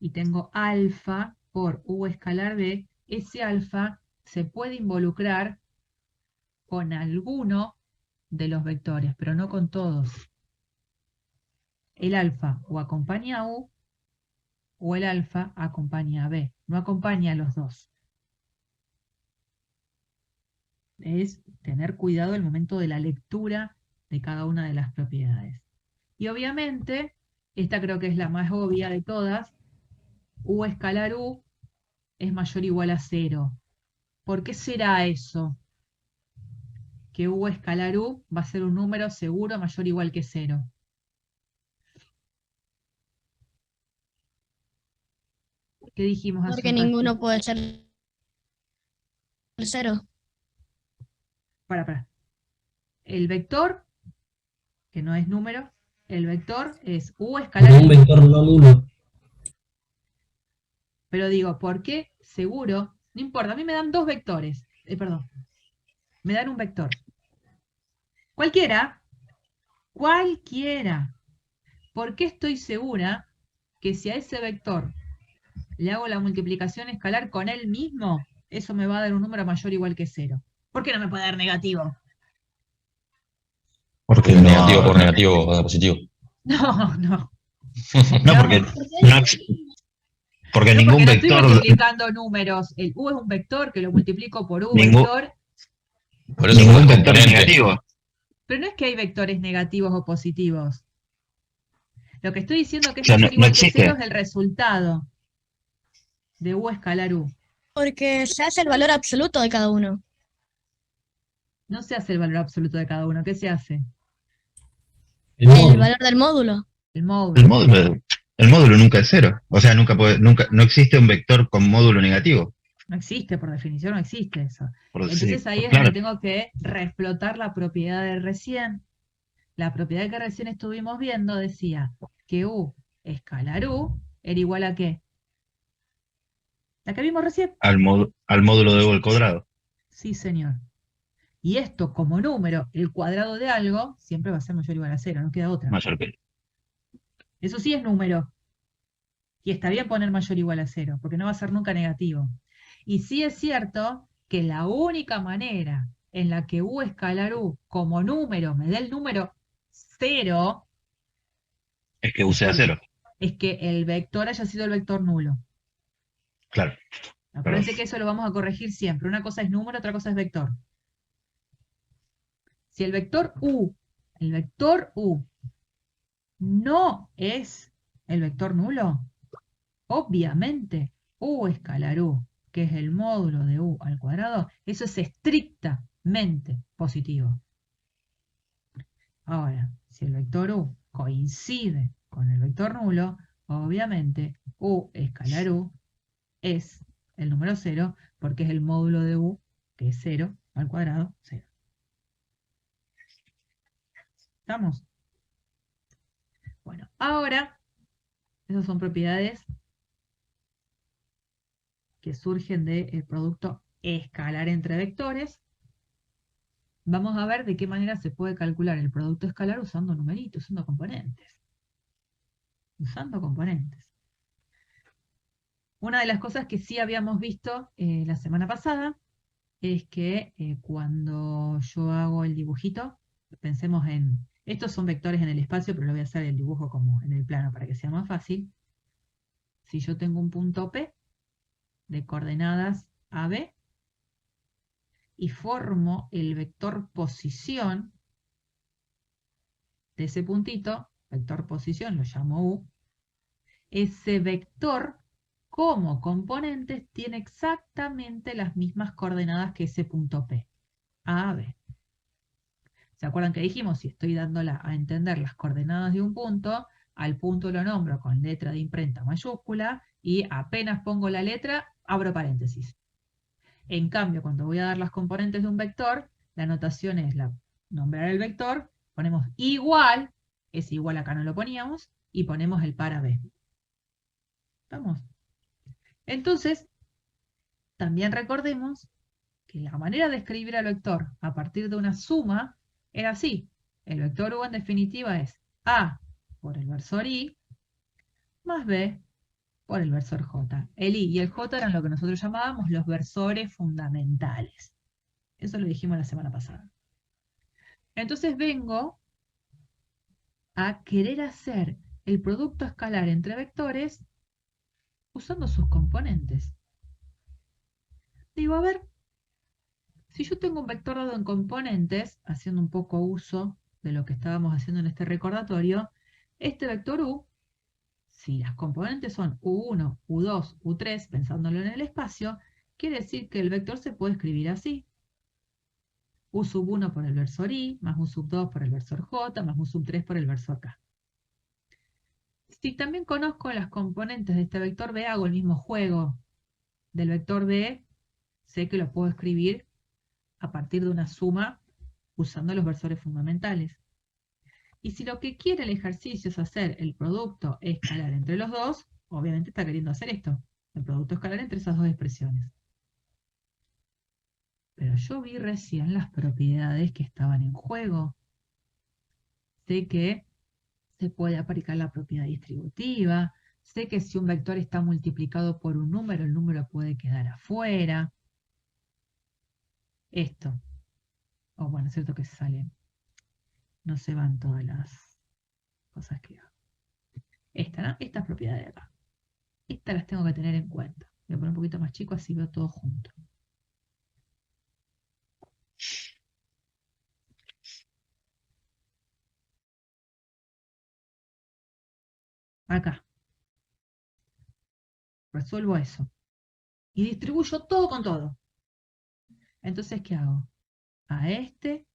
y tengo alfa por U escalar B, ese alfa se puede involucrar con alguno de los vectores, pero no con todos. El alfa o acompaña a U, o el alfa acompaña a B, no acompaña a los dos. Es tener cuidado al momento de la lectura de cada una de las propiedades. Y obviamente, esta creo que es la más obvia de todas, U escalar U es mayor o igual a 0. ¿Por qué será eso? Que U escalar U va a ser un número seguro mayor o igual que 0. ¿Qué dijimos hace Porque un ninguno ratito? puede ser 0. Para. El vector, que no es número, el vector es U escalar Como un U. vector no nulo. Pero digo, ¿por qué? Seguro, no importa, a mí me dan dos vectores. Perdón, me dan un vector. Cualquiera. ¿Por qué estoy segura que si a ese vector le hago la multiplicación escalar con él mismo, eso me va a dar un número mayor o igual que 0? ¿Por qué no me puede dar negativo? Porque Negativo por no, negativo va a dar positivo. No, no. no, No, porque no, porque no, porque ningún no estoy vector, multiplicando números. El U es un vector que lo multiplico por U ningún, vector. Por eso ningún es vector es componente. negativo. Pero no es que hay vectores negativos o positivos. Lo que estoy diciendo que O es sea, mayor o no igual que 0 existe. es el resultado de U escalar U. Porque se hace el valor absoluto de cada uno. No se hace el valor absoluto de cada uno. ¿Qué se hace? El El módulo. valor del módulo. El El módulo. módulo, el módulo nunca es cero. O sea, no existe un vector con módulo negativo. No existe, por definición no existe eso. Por Entonces sí, ahí es claro. donde tengo que reexplotar la propiedad de recién. La propiedad que recién estuvimos viendo decía que U escalar U era igual a ¿qué? La que vimos recién. Al módulo de U al cuadrado. Sí, señor. Y esto como número, el cuadrado de algo, siempre va a ser mayor o igual a 0, no queda otra. Mayor que. Eso sí es número. Y está bien poner mayor o igual a 0, porque no va a ser nunca negativo. Y sí es cierto que la única manera en la que U escalar U como número me dé el número 0 Es que U sea cero. es que el vector haya sido el vector nulo. Claro. Acuérdense que eso lo vamos a corregir siempre. Una cosa es número, otra cosa es vector. Si el vector U no es el vector nulo, obviamente U escalar U, que es el módulo de U al cuadrado, eso es estrictamente positivo. Ahora, si el vector U coincide con el vector nulo, obviamente U escalar U es el número 0, porque es el módulo de U, que es 0 al cuadrado, 0. ¿Estamos? Bueno, ahora, esas son propiedades que surgen del producto escalar entre vectores. Vamos a ver de qué manera se puede calcular el producto escalar usando numeritos, usando componentes. Usando componentes. Una de las cosas que sí habíamos visto la semana pasada es que cuando yo hago el dibujito, pensemos en, estos son vectores en el espacio, pero lo voy a hacer el dibujo como en el plano para que sea más fácil. Si yo tengo un punto P de coordenadas AB y formo el vector posición de ese puntito, vector posición lo llamo U, ese vector como componentes tiene exactamente las mismas coordenadas que ese punto P, A, B. ¿Se acuerdan que dijimos? Si estoy dándola a entender las coordenadas de un punto, al punto lo nombro con letra de imprenta mayúscula y apenas pongo la letra, abro paréntesis. En cambio, cuando voy a dar las componentes de un vector, la notación es nombrar el vector, ponemos igual, ese igual acá no lo poníamos, y ponemos el par B. ¿Estamos? Entonces, también recordemos que la manera de escribir al vector a partir de una suma era así. El vector U en definitiva es A por el versor I más B por el versor J. El I y el J eran lo que nosotros llamábamos los versores fundamentales. Eso lo dijimos la semana pasada. Entonces vengo a querer hacer el producto escalar entre vectores usando sus componentes. Digo, a ver, si yo tengo un vector dado en componentes, haciendo un poco uso de lo que estábamos haciendo en este recordatorio, este vector U, si las componentes son U1, U2, U3, pensándolo en el espacio, quiere decir que el vector se puede escribir así. U sub 1 por el versor I, más U sub 2 por el versor J, más U sub 3 por el versor K. Si también conozco las componentes de este vector B, hago el mismo juego. Del vector B, sé que lo puedo escribir a partir de una suma usando los versores fundamentales. Y si lo que quiere el ejercicio es hacer el producto escalar entre los dos, obviamente está queriendo hacer esto, el producto escalar entre esas dos expresiones. Pero yo vi recién las propiedades que estaban en juego. Sé que se puede aplicar la propiedad distributiva, sé que si un vector está multiplicado por un número, el número puede quedar afuera. Esto. O bueno, es cierto que sale. No se van todas las cosas que hago. Esta, ¿no? Estas propiedades de acá. Estas las tengo que tener en cuenta. Voy a poner un poquito más chico, así veo todo junto. Acá. Resuelvo eso. Y distribuyo todo con todo. Entonces, ¿qué hago? A este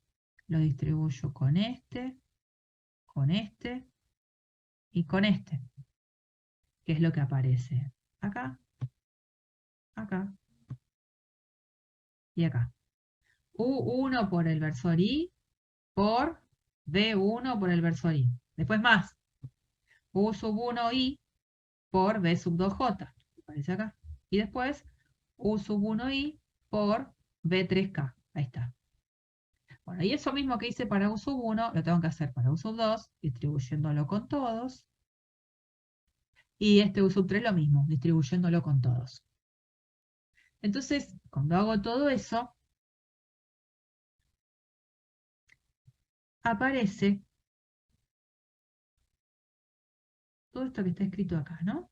lo distribuyo con este y con este. ¿Qué es lo que aparece? Acá, acá y acá. U1 por el versor I por B1 por el versor I. Después más. U sub 1I por B sub 2J. Aparece acá. Y después U sub 1I por B3K. Ahí está. Bueno, y eso mismo que hice para U sub 1, lo tengo que hacer para U sub 2, distribuyéndolo con todos. Y este U sub 3 lo mismo, distribuyéndolo con todos. Entonces, cuando hago todo eso, aparece todo esto que está escrito acá, ¿no?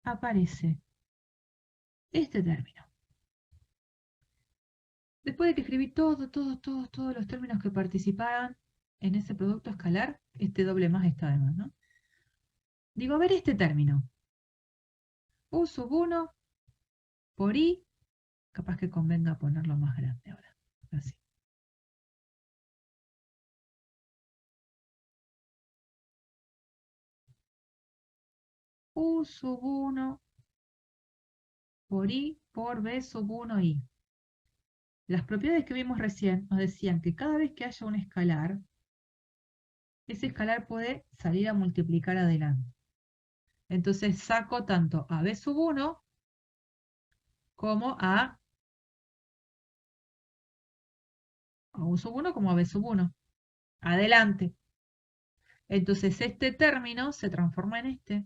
Aparece este término. Después de que escribí todos los términos que participaban en ese producto escalar, este doble más está de más, ¿no? Digo, a ver este término. U sub 1 por I, capaz que convenga ponerlo más grande ahora. Así. U sub 1 por I por B sub 1I. Las propiedades que vimos recién nos decían que cada vez que haya un escalar, ese escalar puede salir a multiplicar adelante. Entonces saco tanto a b sub 1 como a u sub 1 como a b sub 1. Adelante. Entonces este término se transforma en este.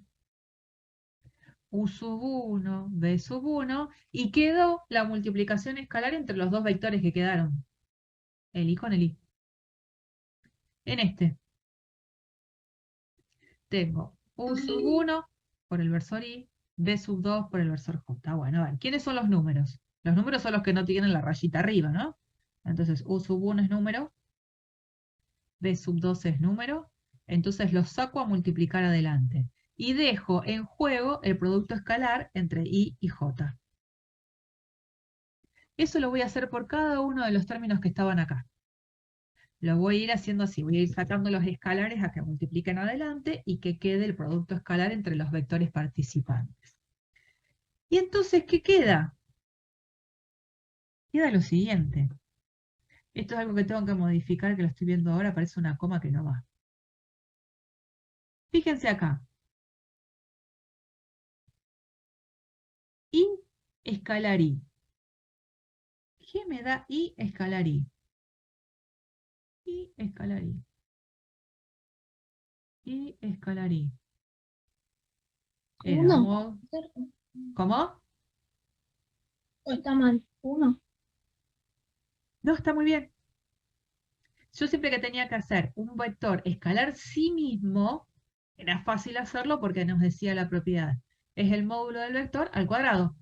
U sub 1, b sub 1, y quedó la multiplicación escalar entre los dos vectores que quedaron. El i con el i. En este tengo u sub 1 por el versor i, b sub 2 por el versor j. Bueno, a ver, ¿quiénes son los números? Los números son los que no tienen la rayita arriba, ¿no? Entonces u sub 1 es número, b sub 2 es número, entonces los saco a multiplicar adelante. Y dejo en juego el producto escalar entre i y j. Eso lo voy a hacer por cada uno de los términos que estaban acá. Lo voy a ir haciendo así, voy a ir sacando los escalares a que multipliquen adelante y que quede el producto escalar entre los vectores participantes. Y entonces, ¿qué queda? Queda lo siguiente. Esto es algo que tengo que modificar, que lo estoy viendo ahora, parece una coma que no va. Fíjense acá. I escalar I. ¿Qué me da I escalar I? I escalar I. I escalar I. Era Uno. mod- ¿Cómo? ¿O está mal? Uno. No, está muy bien. Yo siempre que tenía que hacer un vector escalar sí mismo, era fácil hacerlo porque nos decía la propiedad. Es el módulo del vector al cuadrado.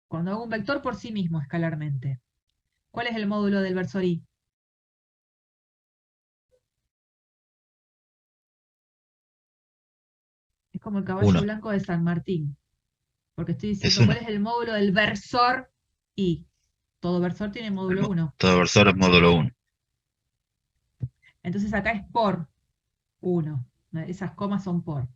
Cuando hago un vector por sí mismo escalarmente. ¿Cuál es el módulo del versor i? Es como el caballo Uno. blanco de San Martín. Porque estoy Es diciendo uno. cuál es el módulo del versor i. Todo versor tiene módulo 1. Todo versor es módulo 1. Entonces acá es por 1. Esas comas son por.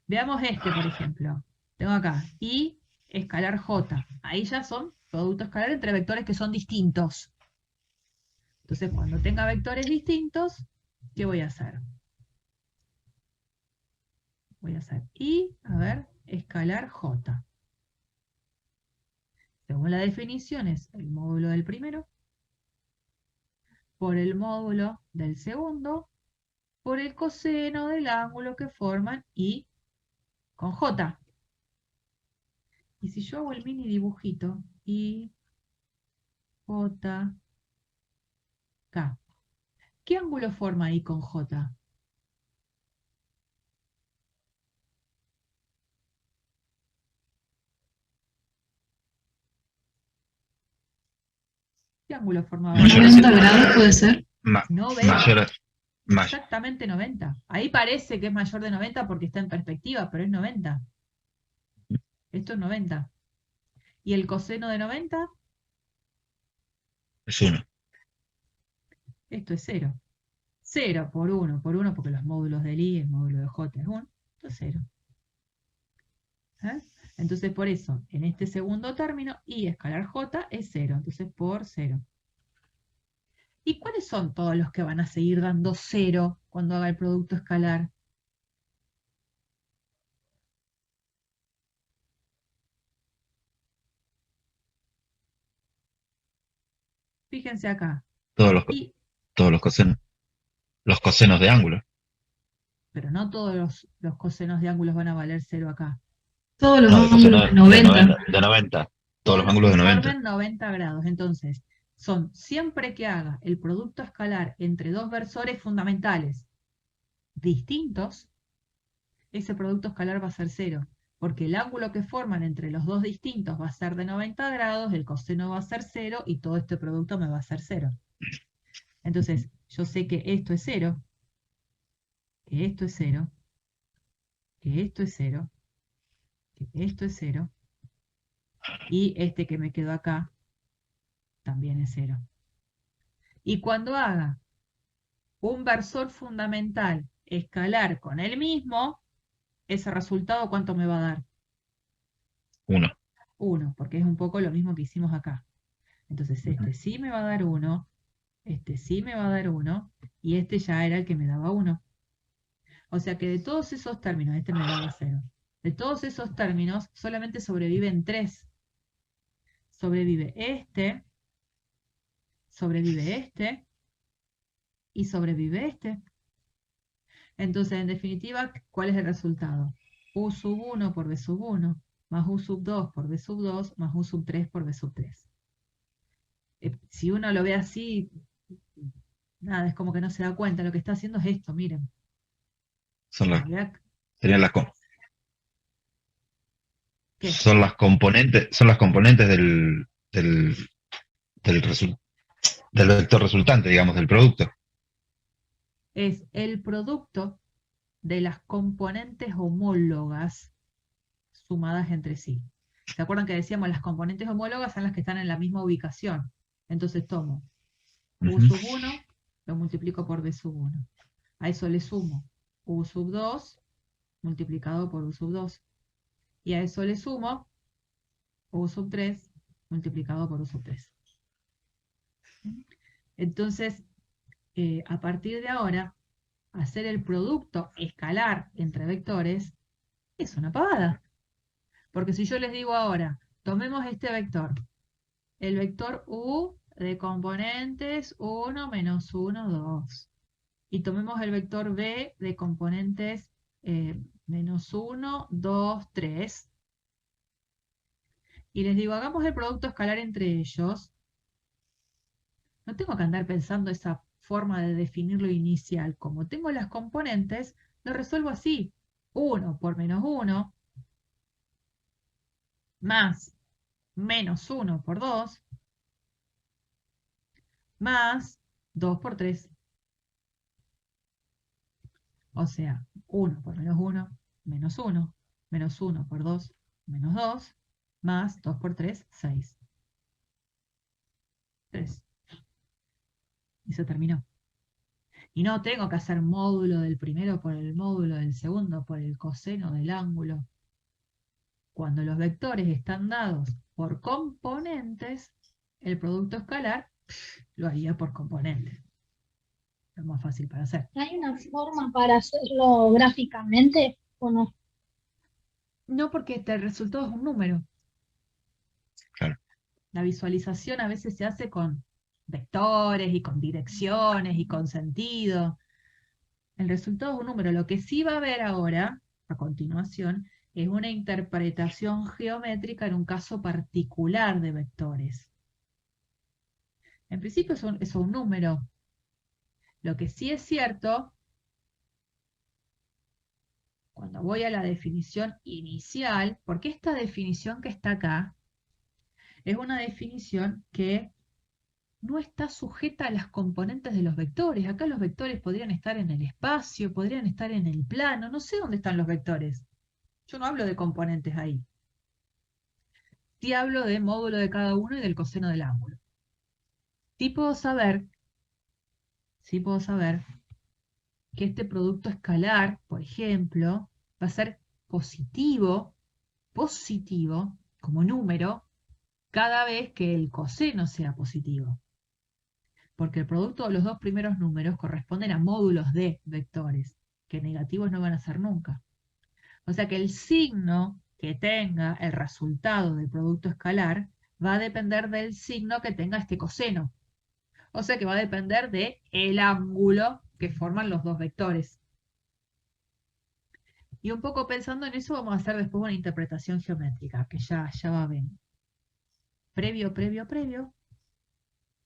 Veamos este, por ejemplo. Tengo acá i escalar j. Ahí ya son productos escalar entre vectores que son distintos. Entonces, cuando tenga vectores distintos, ¿qué voy a hacer? Voy a hacer i, a ver, escalar j. Según la definición es el módulo del primero por el módulo del segundo por el coseno del ángulo que forman i con j. Y si yo hago el mini dibujito, i, j, k. ¿Qué ángulo forma i con j? ¿Qué ángulo formaba? Mayor a 90 7. grados puede ser. 90. Mayor. Exactamente 90. Ahí parece que es mayor de 90 porque está en perspectiva, pero es 90. Esto es 90. ¿Y el coseno de 90? Es 1. Esto es 0. 0 por 1 porque los módulos del i, el módulo de j es 1. Esto es 0. ¿Eh? Entonces por eso, en este segundo término, i escalar j es 0. Entonces por 0. ¿Y cuáles son todos los que van a seguir dando 0 cuando haga el producto escalar? Fíjense acá. Todos los cosenos. Los cosenos de ángulo. Pero no todos los cosenos de ángulos van a valer 0 acá. Todos los No, de ángulos coseno de 90. de 90. Todos los ángulos de 90. Formen 90 grados. Entonces, son siempre que haga el producto escalar entre dos versores fundamentales distintos, ese producto escalar va a ser 0. Porque el ángulo que forman entre los dos distintos va a ser de 90 grados, el coseno va a ser 0 y todo este producto me va a ser 0. Entonces, yo sé que esto es 0, que esto es 0, que esto es 0, que esto es 0, y este que me quedó acá también es 0. Y cuando haga un versor fundamental escalar con el mismo, ese resultado, ¿cuánto me va a dar? 1. 1, porque es un poco lo mismo que hicimos acá. Entonces este sí me va a dar 1, este sí me va a dar 1, y este ya era el que me daba 1. O sea que de todos esos términos, este me daba 0. De todos esos términos, solamente sobreviven 3. Sobrevive este y sobrevive este. Entonces, en definitiva, ¿cuál es el resultado? U sub 1 por B sub 1, más U sub 2 por B sub 2, más U sub 3 por B sub 3. Si uno lo ve así, nada, es como que no se da cuenta. Lo que está haciendo es esto, miren. Son las, Mirá, serían las, ¿qué? son las componentes del vector resultante, digamos, del producto. Es el producto de las componentes homólogas sumadas entre sí. ¿Se acuerdan que decíamos las componentes homólogas son las que están en la misma ubicación? Entonces tomo U sub 1, lo multiplico por B sub 1. A eso le sumo U sub 2 multiplicado por U sub 2. Y a eso le sumo U sub 3 multiplicado por U sub 3. Entonces, a partir de ahora, hacer el producto escalar entre vectores es una pavada. Porque si yo les digo ahora, tomemos este vector, el vector U de componentes 1, menos 1, 2. Y tomemos el vector B de componentes menos 1, 2, 3. Y les digo, hagamos el producto escalar entre ellos. No tengo que andar pensando esa forma de definirlo inicial. Como tengo las componentes, lo resuelvo así. 1 por menos 1 más menos 1 por 2 más 2 por 3. O sea, 1 por menos 1, menos 1, menos 1 por 2, menos 2, más 2 por 3, 6. 3. Y se terminó. Y no tengo que hacer módulo del primero por el módulo del segundo por el coseno del ángulo. Cuando los vectores están dados por componentes, el producto escalar lo haría por componentes. Es más fácil para hacer. ¿Hay una forma para hacerlo gráficamente o no? No, porque el resultado es un número. Claro. La visualización a veces se hace con vectores y con direcciones y con sentido. El resultado es un número. Lo que sí va a haber ahora, a continuación, es una interpretación geométrica en un caso particular de vectores. En principio es un número. Lo que sí es cierto, cuando voy a la definición inicial, porque esta definición que está acá es una definición que no está sujeta a las componentes de los vectores. Acá los vectores podrían estar en el espacio, podrían estar en el plano, no sé dónde están los vectores. Yo no hablo de componentes ahí. Sí hablo de módulo de cada uno y del coseno del ángulo. Sí puedo saber que este producto escalar, por ejemplo, va a ser positivo como número, cada vez que el coseno sea positivo. Porque el producto de los dos primeros números corresponden a módulos de vectores, que negativos no van a ser nunca. O sea que el signo que tenga el resultado del producto escalar va a depender del signo que tenga este coseno. O sea que va a depender del ángulo que forman los dos vectores. Y un poco pensando en eso vamos a hacer después una interpretación geométrica, que ya va a venir. Previo.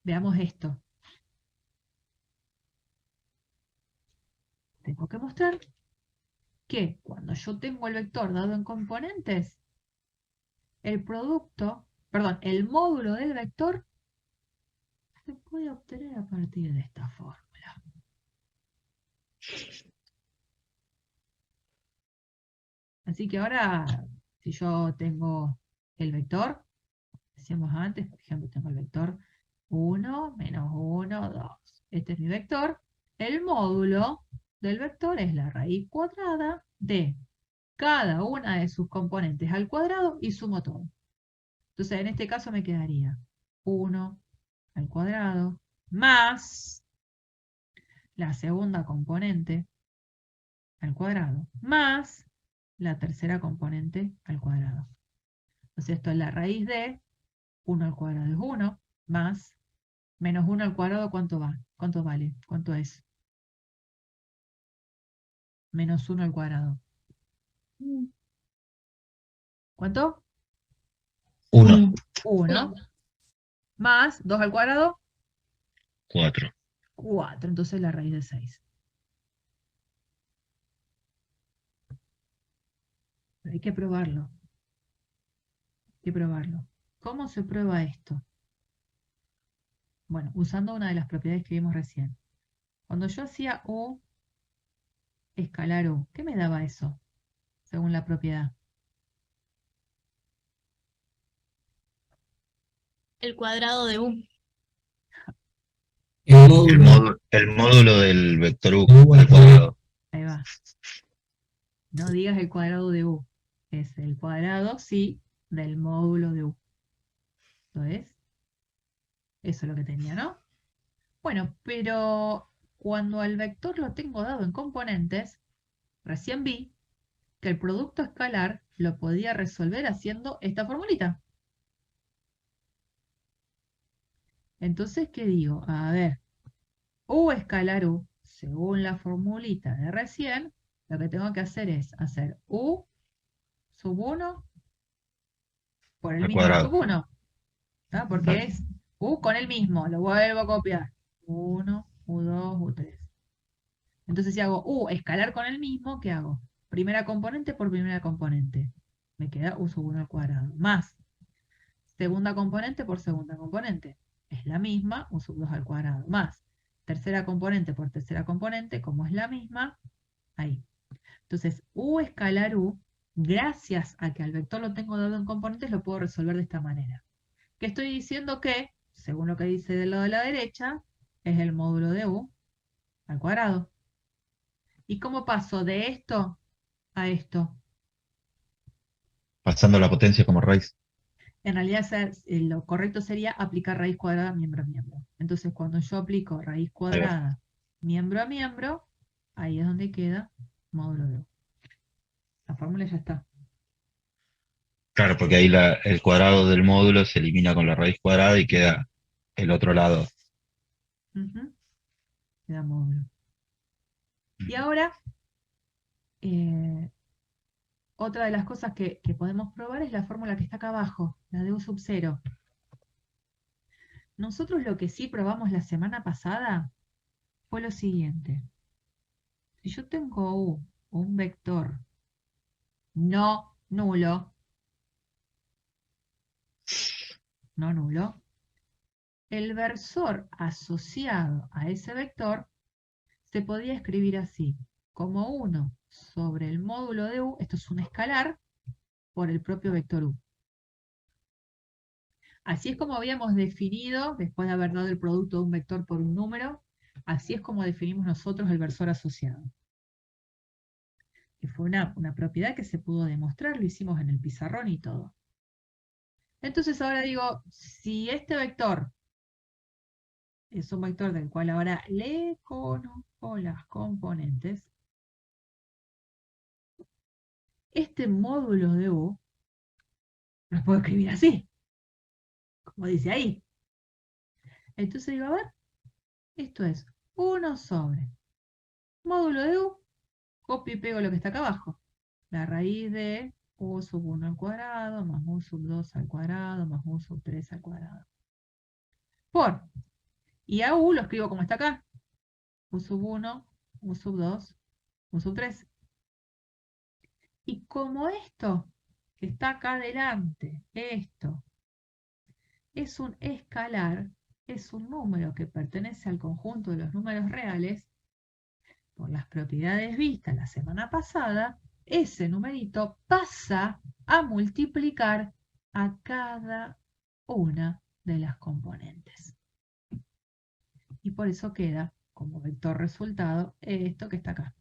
Veamos esto. Tengo que mostrar que cuando yo tengo el vector dado en componentes, el módulo del vector se puede obtener a partir de esta fórmula. Así que ahora, si yo tengo el vector, decíamos antes, por ejemplo, tengo el vector 1, menos 1, 2. Este es mi vector. El módulo del vector es la raíz cuadrada de cada una de sus componentes al cuadrado y sumo todo. Entonces, en este caso me quedaría 1 al cuadrado más la segunda componente al cuadrado más la tercera componente al cuadrado. Entonces esto es la raíz de 1 al cuadrado es 1 más menos 1 al cuadrado, ¿cuánto va? ¿Cuánto vale? ¿Cuánto es? Menos 1 al cuadrado. ¿Cuánto? 1, 1 más 2 al cuadrado, 4. 4. Entonces la raíz de 6. Pero hay que probarlo. Hay que probarlo. ¿Cómo se prueba esto? Bueno, usando una de las propiedades que vimos recién. Cuando yo hacía U escalar U, ¿qué me daba eso? Según la propiedad. El cuadrado de U. El El módulo módulo, el módulo del vector U U al al cuadrado. Ahí va. No digas el cuadrado de U. Es el cuadrado, sí, del módulo de U. ¿Lo es? Eso es lo que tenía, ¿no? Bueno, pero cuando al vector lo tengo dado en componentes, recién vi que el producto escalar lo podía resolver haciendo esta formulita. Entonces, ¿qué digo? A ver, U escalar U, según la formulita de recién, lo que tengo que hacer es hacer U sub 1 por el Al mismo cuadrado. sub 1. ¿Está? Porque es U con el mismo, lo vuelvo a copiar. 1, U2, U3. Entonces si hago U escalar con el mismo, ¿qué hago? Primera componente por primera componente. Me queda U sub 1 al cuadrado. Más segunda componente por segunda componente. Es la misma, U sub 2 al cuadrado. Más tercera componente por tercera componente, como es la misma, ahí. Entonces, U escalar U, gracias a que al vector lo tengo dado en componentes, lo puedo resolver de esta manera. Que estoy diciendo que, según lo que dice del lado de la derecha, es el módulo de U al cuadrado. ¿Y cómo paso de esto a esto? Pasando la potencia como raíz. En realidad lo correcto sería aplicar raíz cuadrada miembro a miembro. Entonces cuando yo aplico raíz Ahí va. cuadrada miembro a miembro, ahí es donde queda módulo de U. La fórmula ya está. Claro, porque ahí el cuadrado del módulo se elimina con la raíz cuadrada y queda el otro lado. Ujú. Queda módulo. Y ahora, otra de las cosas que podemos probar es la fórmula que está acá abajo, la de U sub 0. Nosotros lo que sí probamos la semana pasada fue lo siguiente. Si yo tengo U, un vector no nulo, el versor asociado a ese vector se podía escribir así, como 1 sobre el módulo de U, esto es un escalar, por el propio vector U. Así es como habíamos definido, después de haber dado el producto de un vector por un número, así es como definimos nosotros el versor asociado. Que fue una propiedad que se pudo demostrar, lo hicimos en el pizarrón y todo. Entonces ahora digo, si este vector es un vector del cual ahora le conozco las componentes, este módulo de U lo puedo escribir así, como dice ahí. Entonces digo, a ver, esto es 1 sobre módulo de U, copio y pego lo que está acá abajo. La raíz de U sub 1 al cuadrado, más U sub 2 al cuadrado, más U sub 3 al cuadrado. Por. Y a U lo escribo como está acá. U sub 1, U sub 2, U sub 3. Y como esto que está acá adelante, esto, es un escalar, es un número que pertenece al conjunto de los números reales, por las propiedades vistas la semana pasada, ese numerito pasa a multiplicar a cada una de las componentes. Y por eso queda como vector resultado esto que está acá.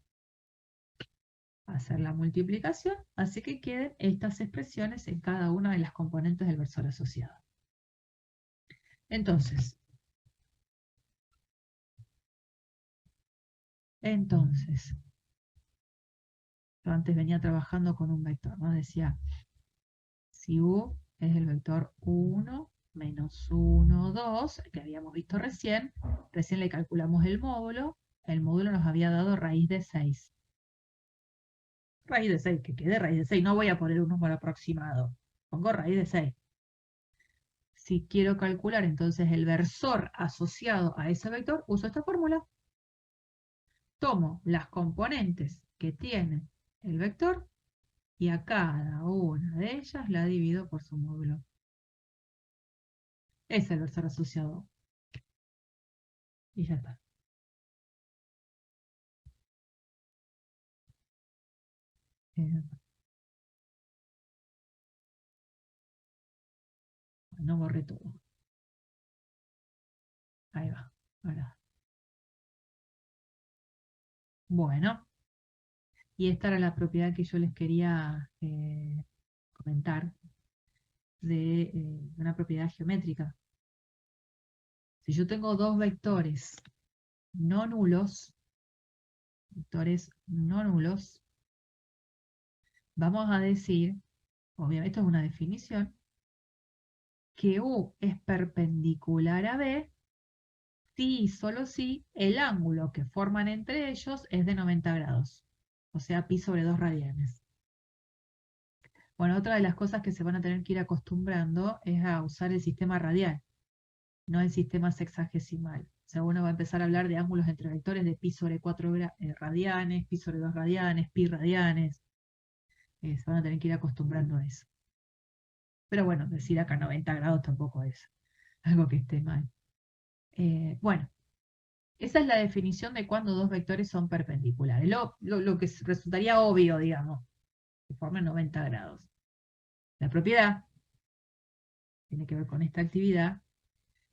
Hacer la multiplicación, hace que queden estas expresiones en cada una de las componentes del versor asociado. Entonces, yo antes venía trabajando con un vector, ¿no? Decía, si U es el vector 1 menos 1, 2, que habíamos visto recién le calculamos el módulo nos había dado raíz de 6. Raíz de 6, que quede raíz de 6, no voy a poner un número aproximado, pongo raíz de 6. Si quiero calcular entonces el versor asociado a ese vector, uso esta fórmula. Tomo las componentes que tiene el vector y a cada una de ellas la divido por su módulo. Ese es el versor asociado. Y ya está. No borré todo. Ahí va. Ahora. Bueno. Y esta era la propiedad que yo les quería comentar de una propiedad geométrica. Si yo tengo dos vectores no nulos, vamos a decir, obviamente esto es una definición, que U es perpendicular a B si y solo si el ángulo que forman entre ellos es de 90 grados, o sea, pi sobre 2 radianes. Bueno, otra de las cosas que se van a tener que ir acostumbrando es a usar el sistema radial, no el sistema sexagesimal. O sea, uno va a empezar a hablar de ángulos entre vectores de pi sobre 4 radianes, pi sobre 2 radianes, pi radianes. Se van a tener que ir acostumbrando a eso. Pero bueno, decir acá 90 grados tampoco es algo que esté mal. Bueno, esa es la definición de cuando dos vectores son perpendiculares. Lo que resultaría obvio, digamos, que formen 90 grados. La propiedad, tiene que ver con esta actividad,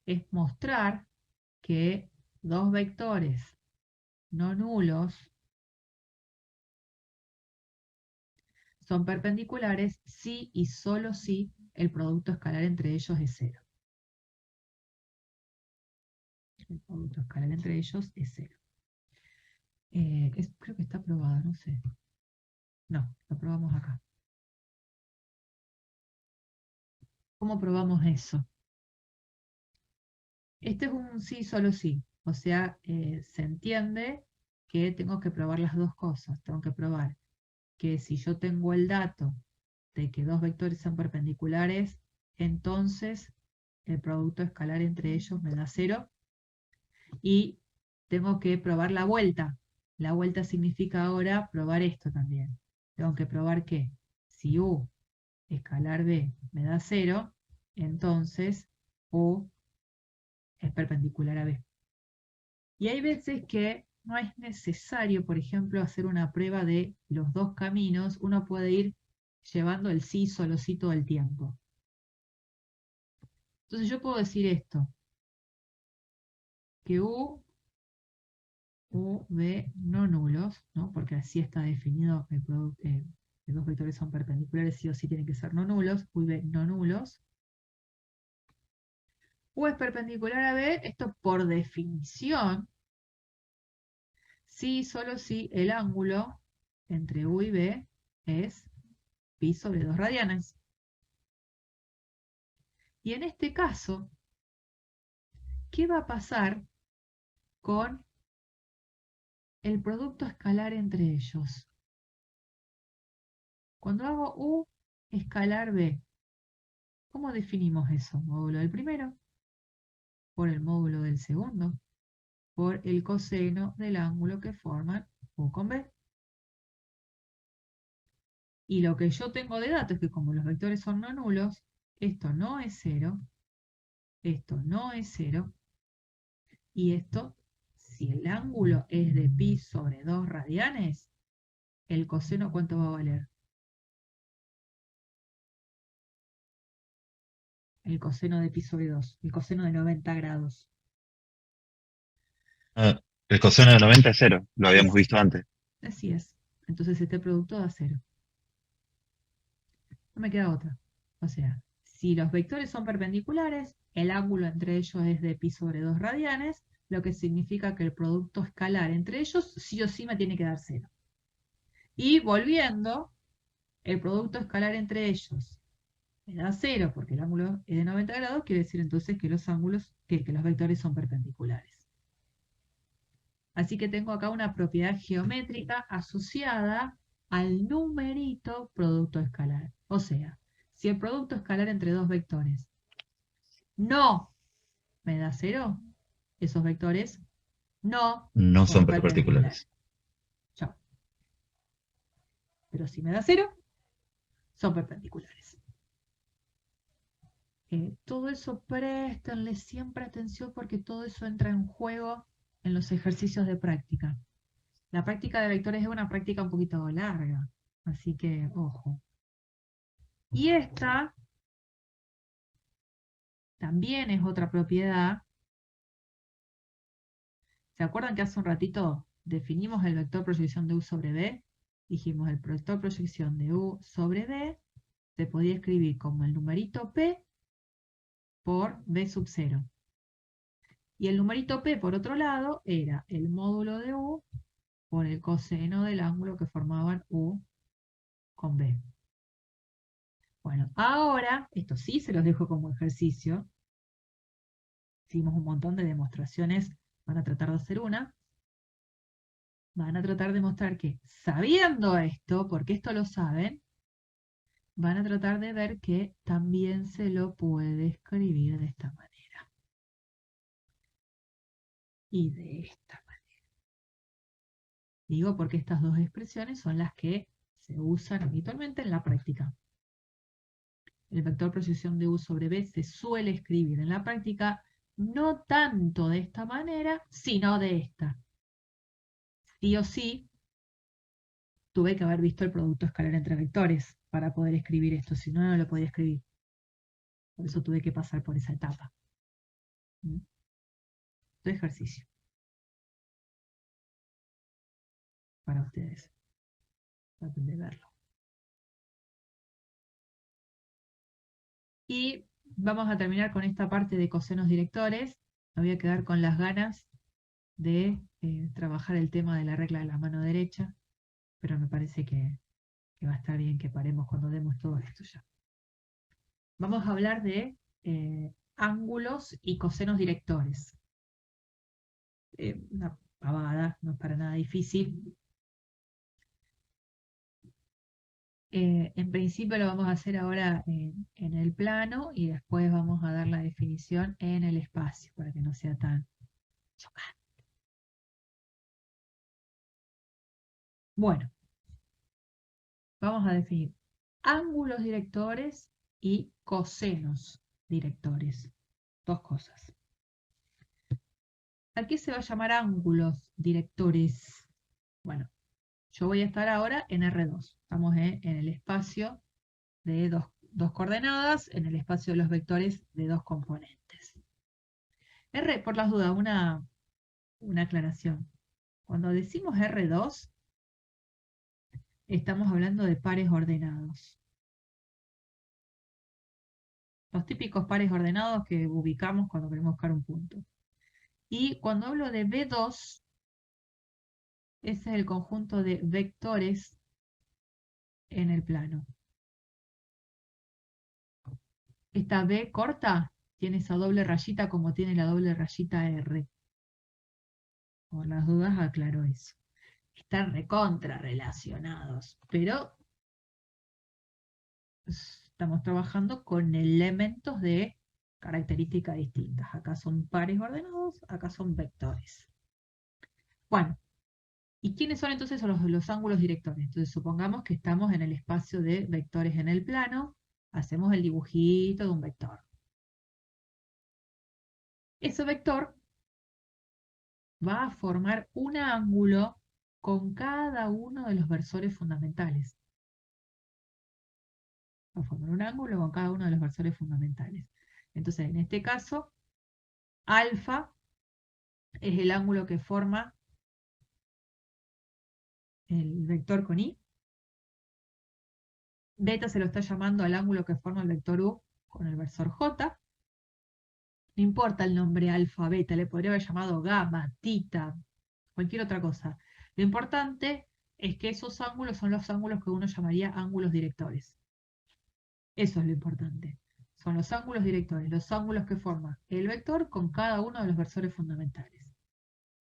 es mostrar que dos vectores no nulos son perpendiculares si y solo si el producto escalar entre ellos es 0. El producto escalar entre ellos es 0. Creo que está aprobado, no sé. No, lo probamos acá. ¿Cómo probamos eso? Este es un sí, solo sí. O sea, se entiende que tengo que probar las dos cosas. Tengo que probar que si yo tengo el dato de que dos vectores son perpendiculares, entonces el producto escalar entre ellos me da 0. Y tengo que probar la vuelta. La vuelta significa ahora probar esto también. Tengo que probar que si U escalar B me da 0, entonces U es perpendicular a B. Y hay veces que no es necesario, por ejemplo, hacer una prueba de los dos caminos. Uno puede ir llevando el sí solo sí todo el tiempo. Entonces yo puedo decir esto, que U, B no nulos, ¿no? Porque así está definido el producto, que dos vectores son perpendiculares, sí o sí tienen que ser no nulos, U y B no nulos. U es perpendicular a B, esto por definición, sí, solo si el ángulo entre U y B es pi sobre 2 radianes. Y en este caso, ¿qué va a pasar con el producto escalar entre ellos? Cuando hago U escalar B, ¿cómo definimos eso? Módulo del primero, por el módulo del segundo, por el coseno del ángulo que forman U con B. Y lo que yo tengo de datos es que como los vectores son no nulos, esto no es 0, esto no es 0, y esto, si el ángulo es de pi sobre 2 radianes, el coseno ¿cuánto va a valer? El coseno de pi sobre 2, el coseno de 90 grados. El coseno de 90 es 0, lo habíamos visto antes. Así es. Entonces este producto da 0. No me queda otra. O sea, si los vectores son perpendiculares, el ángulo entre ellos es de pi sobre 2 radianes, lo que significa que el producto escalar entre ellos sí o sí me tiene que dar 0. Y volviendo, el producto escalar entre ellos me da 0 porque el ángulo es de 90 grados, quiere decir entonces que los ángulos, que los vectores son perpendiculares. Así que tengo acá una propiedad geométrica asociada al numerito producto escalar. O sea, si el producto escalar entre dos vectores no me da 0, esos vectores no No son son perpendiculares. perpendiculares. Chao. Pero si me da 0, son perpendiculares. Todo eso préstenle siempre atención porque todo eso entra en juego en los ejercicios de práctica. La práctica de vectores es una práctica un poquito larga, así que ojo. Y esta también es otra propiedad. ¿Se acuerdan que hace un ratito definimos el vector proyección de U sobre B? Dijimos el vector proyección de U sobre B se podía escribir como el numerito P por B sub 0. Y el numerito P, por otro lado, era el módulo de U por el coseno del ángulo que formaban U con B. Bueno, ahora, esto sí se los dejo como ejercicio. Hicimos un montón de demostraciones, van a tratar de hacer una. Van a tratar de mostrar que, sabiendo esto, porque esto lo saben, van a tratar de ver que también se lo puede escribir de esta manera. Y de esta manera. Digo porque estas dos expresiones son las que se usan habitualmente en la práctica. El vector proyección de U sobre B se suele escribir en la práctica no tanto de esta manera, sino de esta. Sí o sí, tuve que haber visto el producto escalar entre vectores para poder escribir esto, si no, no lo podía escribir. Por eso tuve que pasar por esa etapa. De ejercicio. Para ustedes. Traten de verlo. Y vamos a terminar con esta parte de cosenos directores. Me voy a quedar con las ganas de trabajar el tema de la regla de la mano derecha, pero me parece que va a estar bien que paremos cuando demos todo esto ya. Vamos a hablar de ángulos y cosenos directores. Una pavada, no es para nada difícil. En principio lo vamos a hacer ahora en el plano y después vamos a dar la definición en el espacio para que no sea tan chocante. Bueno, vamos a definir ángulos directores y cosenos directores. Dos cosas. ¿A qué se va a llamar ángulos directores? Bueno, yo voy a estar ahora en R2. Estamos en el espacio de dos coordenadas, en el espacio de los vectores de dos componentes. R, por las dudas, una aclaración. Cuando decimos R2, estamos hablando de pares ordenados. Los típicos pares ordenados que ubicamos cuando queremos buscar un punto. Y cuando hablo de B2, ese es el conjunto de vectores en el plano. Esta B corta tiene esa doble rayita como tiene la doble rayita R. Por las dudas aclaro eso. Están recontra relacionados, pero estamos trabajando con elementos de características distintas. Acá son pares ordenados, acá son vectores. Bueno, ¿y quiénes son entonces los ángulos directores? Entonces supongamos que estamos en el espacio de vectores en el plano, hacemos el dibujito de un vector. Ese vector va a formar un ángulo con cada uno de los versores fundamentales. Va a formar un ángulo con cada uno de los versores fundamentales. Entonces, en este caso, alfa es el ángulo que forma el vector con i. Beta se lo está llamando al ángulo que forma el vector u con el versor j. No importa el nombre alfa, beta, le podría haber llamado gamma, tita, cualquier otra cosa. Lo importante es que esos ángulos son los ángulos que uno llamaría ángulos directores. Eso es lo importante. Son los ángulos directores, los ángulos que forma el vector con cada uno de los versores fundamentales.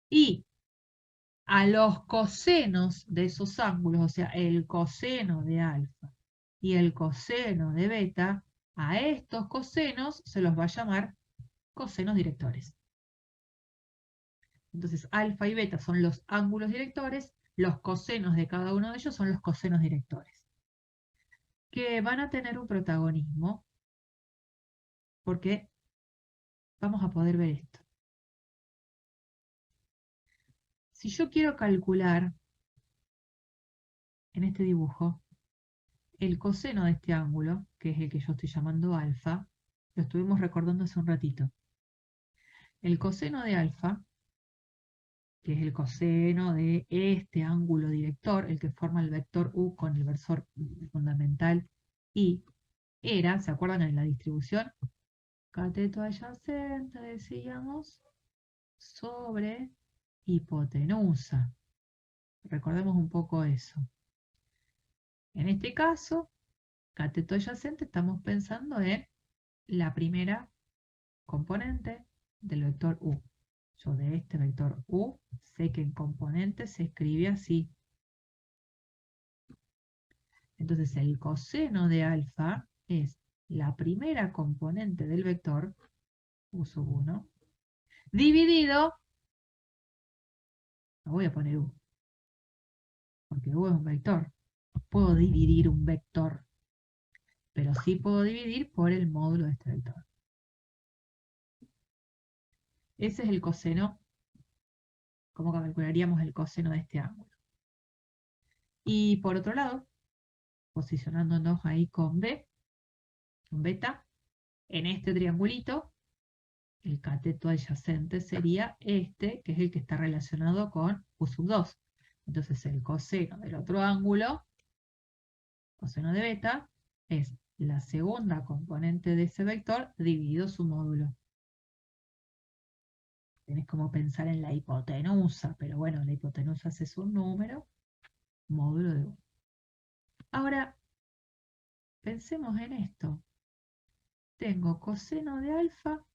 Y a los cosenos de esos ángulos, o sea, el coseno de alfa y el coseno de beta, a estos cosenos se los va a llamar cosenos directores. Entonces, alfa y beta son los ángulos directores, los cosenos de cada uno de ellos son los cosenos directores, que van a tener un protagonismo, porque vamos a poder ver esto. Si yo quiero calcular en este dibujo el coseno de este ángulo, que es el que yo estoy llamando alfa, lo estuvimos recordando hace un ratito. El coseno de alfa, que es el coseno de este ángulo director, el que forma el vector U con el versor fundamental I, era, ¿se acuerdan en la distribución? Cateto adyacente, decíamos, sobre hipotenusa. Recordemos un poco eso. En este caso, cateto adyacente, estamos pensando en la primera componente del vector U. Yo de este vector U sé que en componente se escribe así. Entonces el coseno de alfa es la primera componente del vector U sub 1 dividido, no voy a poner U, porque U es un vector. No puedo dividir un vector, pero sí puedo dividir por el módulo de este vector. Ese es el coseno, como calcularíamos el coseno de este ángulo. Y por otro lado, posicionándonos ahí con B, con beta, en este triangulito, el cateto adyacente sería este, que es el que está relacionado con U sub 2. Entonces el coseno del otro ángulo, coseno de beta, es la segunda componente de ese vector dividido su módulo. Tenés como pensar en la hipotenusa, pero bueno, la hipotenusa es un número, módulo de U. Ahora, pensemos en esto. Tengo coseno de alfa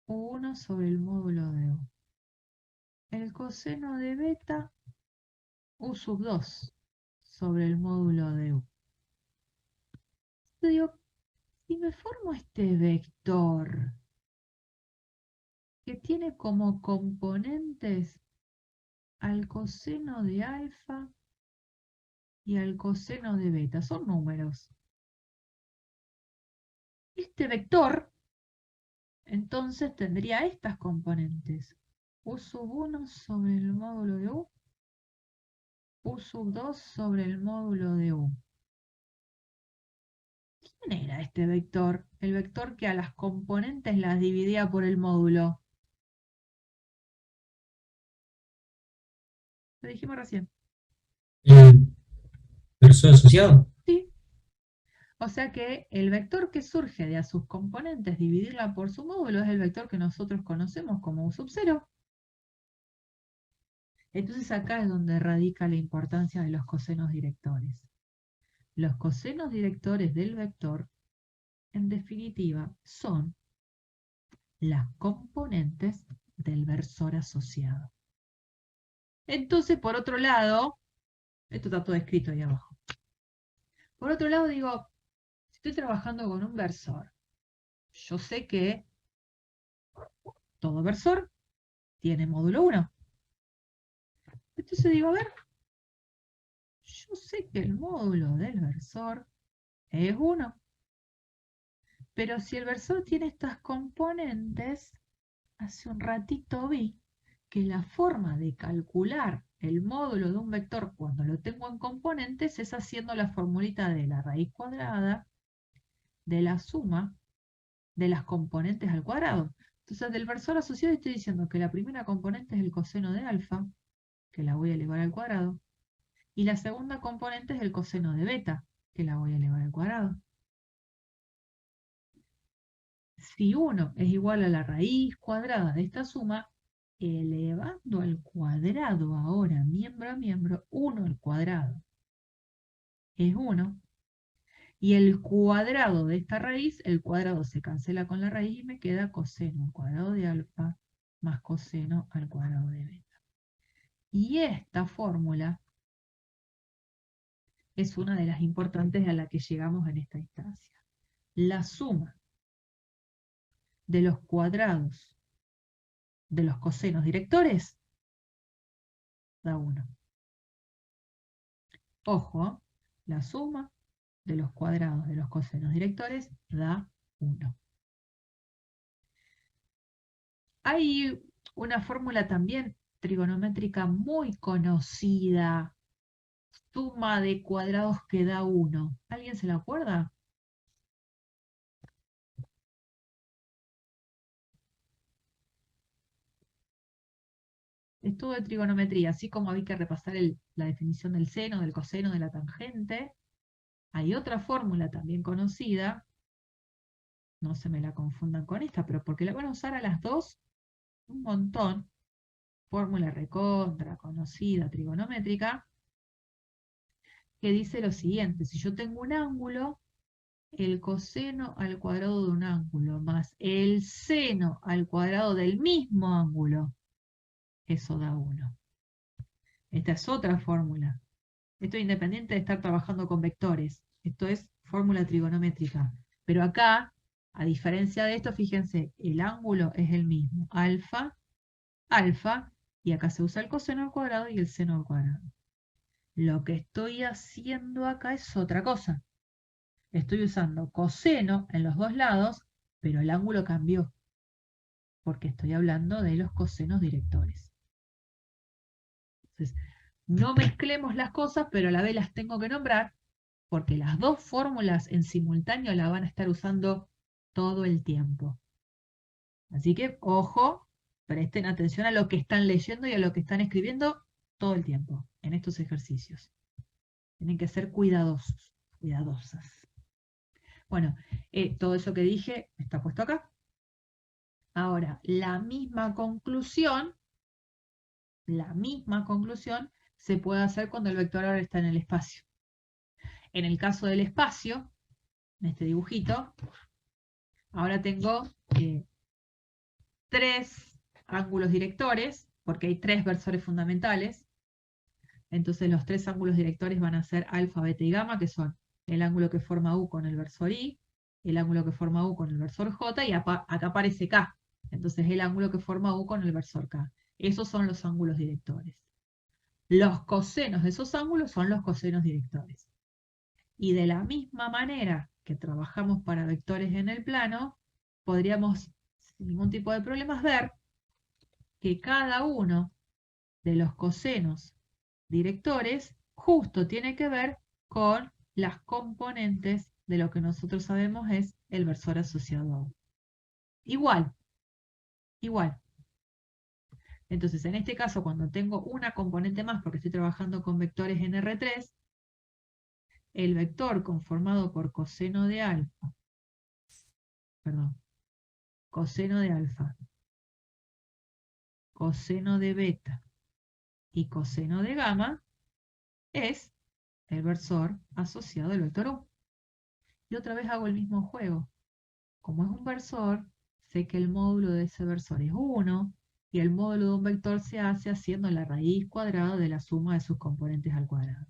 1 sobre el módulo de U. El coseno de beta U sub 2 sobre el módulo de U. Yo digo, si me formo este vector que tiene como componentes al coseno de alfa y al coseno de beta, son números. Este vector entonces tendría estas componentes. U sub 1 sobre el módulo de U, U sub 2 sobre el módulo de U. ¿Quién era este vector? El vector que a las componentes las dividía por el módulo. Lo dijimos recién. ¿El versor asociado? Sí. O sea que el vector que surge de a sus componentes dividirla por su módulo es el vector que nosotros conocemos como U sub 0. Entonces acá es donde radica la importancia de los cosenos directores. Los cosenos directores del vector, en definitiva, son las componentes del versor asociado. Entonces, por otro lado, esto está todo escrito ahí abajo. Por otro lado, digo, si estoy trabajando con un versor, yo sé que todo versor tiene módulo 1. Entonces digo, a ver, yo sé que el módulo del versor es 1. Pero si el versor tiene estas componentes, hace un ratito vi que la forma de calcular el módulo de un vector cuando lo tengo en componentes es haciendo la formulita de la raíz cuadrada de la suma de las componentes al cuadrado. Entonces del versor asociado estoy diciendo que la primera componente es el coseno de alfa, que la voy a elevar al cuadrado, y la segunda componente es el coseno de beta, que la voy a elevar al cuadrado. Si 1 es igual a la raíz cuadrada de esta suma, elevando al cuadrado ahora, miembro a miembro, 1 al cuadrado es 1. Y el cuadrado de esta raíz, el cuadrado se cancela con la raíz y me queda coseno al cuadrado de alfa más coseno al cuadrado de beta. Y esta fórmula es una de las importantes a la que llegamos en esta instancia. La suma de los cuadrados de los cosenos directores da 1. Ojo, la suma de los cuadrados de los cosenos directores da 1. Hay una fórmula también trigonométrica muy conocida, suma de cuadrados que da 1. ¿Alguien se la acuerda? Estuvo de trigonometría, así como había que repasar la definición del seno, del coseno, de la tangente. Hay otra fórmula también conocida, no se me la confundan con esta, pero porque la van a usar a las dos un montón, fórmula recontra, conocida, trigonométrica, que dice lo siguiente: si yo tengo un ángulo, el coseno al cuadrado de un ángulo más el seno al cuadrado del mismo ángulo, eso da 1. Esta es otra fórmula. Esto es independiente de estar trabajando con vectores. Esto es fórmula trigonométrica. Pero acá, a diferencia de esto, fíjense, el ángulo es el mismo. Alfa, alfa, y acá se usa el coseno al cuadrado y el seno al cuadrado. Lo que estoy haciendo acá es otra cosa. Estoy usando coseno en los dos lados, pero el ángulo cambió, porque estoy hablando de los cosenos directores. Entonces, no mezclemos las cosas, pero a la vez las tengo que nombrar, porque las dos fórmulas en simultáneo las van a estar usando todo el tiempo. Así que, ojo, presten atención a lo que están leyendo y a lo que están escribiendo todo el tiempo en estos ejercicios. Tienen que ser cuidadosos, cuidadosas. Bueno, todo eso que dije está puesto acá. Ahora, la misma conclusión se puede hacer cuando el vector ahora está en el espacio. En el caso del espacio, en este dibujito, ahora tengo 3 ángulos directores, porque hay 3 versores fundamentales. Entonces los 3 ángulos directores van a ser alfa, beta y gamma, que son el ángulo que forma U con el versor I, el ángulo que forma U con el versor J, y acá aparece K. Entonces el ángulo que forma U con el versor K. Esos son los ángulos directores. Los cosenos de esos ángulos son los cosenos directores. Y de la misma manera que trabajamos para vectores en el plano, podríamos, sin ningún tipo de problemas, ver que cada uno de los cosenos directores justo tiene que ver con las componentes de lo que nosotros sabemos es el versor asociado a U. Igual. Entonces, en este caso, cuando tengo una componente más, porque estoy trabajando con vectores en R3, el vector conformado por coseno de alfa, coseno de beta y coseno de gamma es el versor asociado al vector U. Y otra vez hago el mismo juego. Como es un versor, sé que el módulo de ese versor es 1, y el módulo de un vector se hace haciendo la raíz cuadrada de la suma de sus componentes al cuadrado.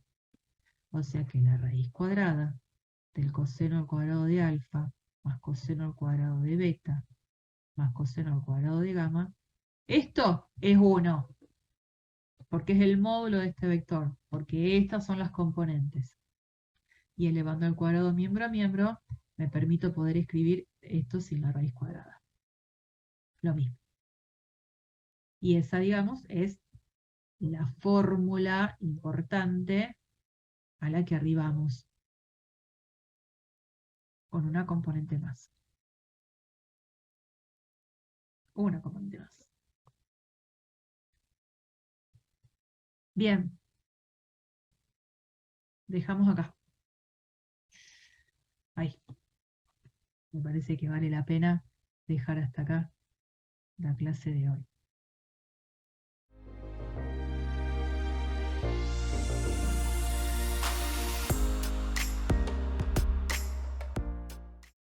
O sea que la raíz cuadrada del coseno al cuadrado de alfa más coseno al cuadrado de beta más coseno al cuadrado de gamma, esto es 1, porque es el módulo de este vector, porque estas son las componentes. Y elevando al cuadrado miembro a miembro, me permito poder escribir esto sin la raíz cuadrada. Lo mismo. Y esa, digamos, es la fórmula importante a la que arribamos con una componente más. Una componente más. Bien. Dejamos acá. Ahí. Me parece que vale la pena dejar hasta acá la clase de hoy.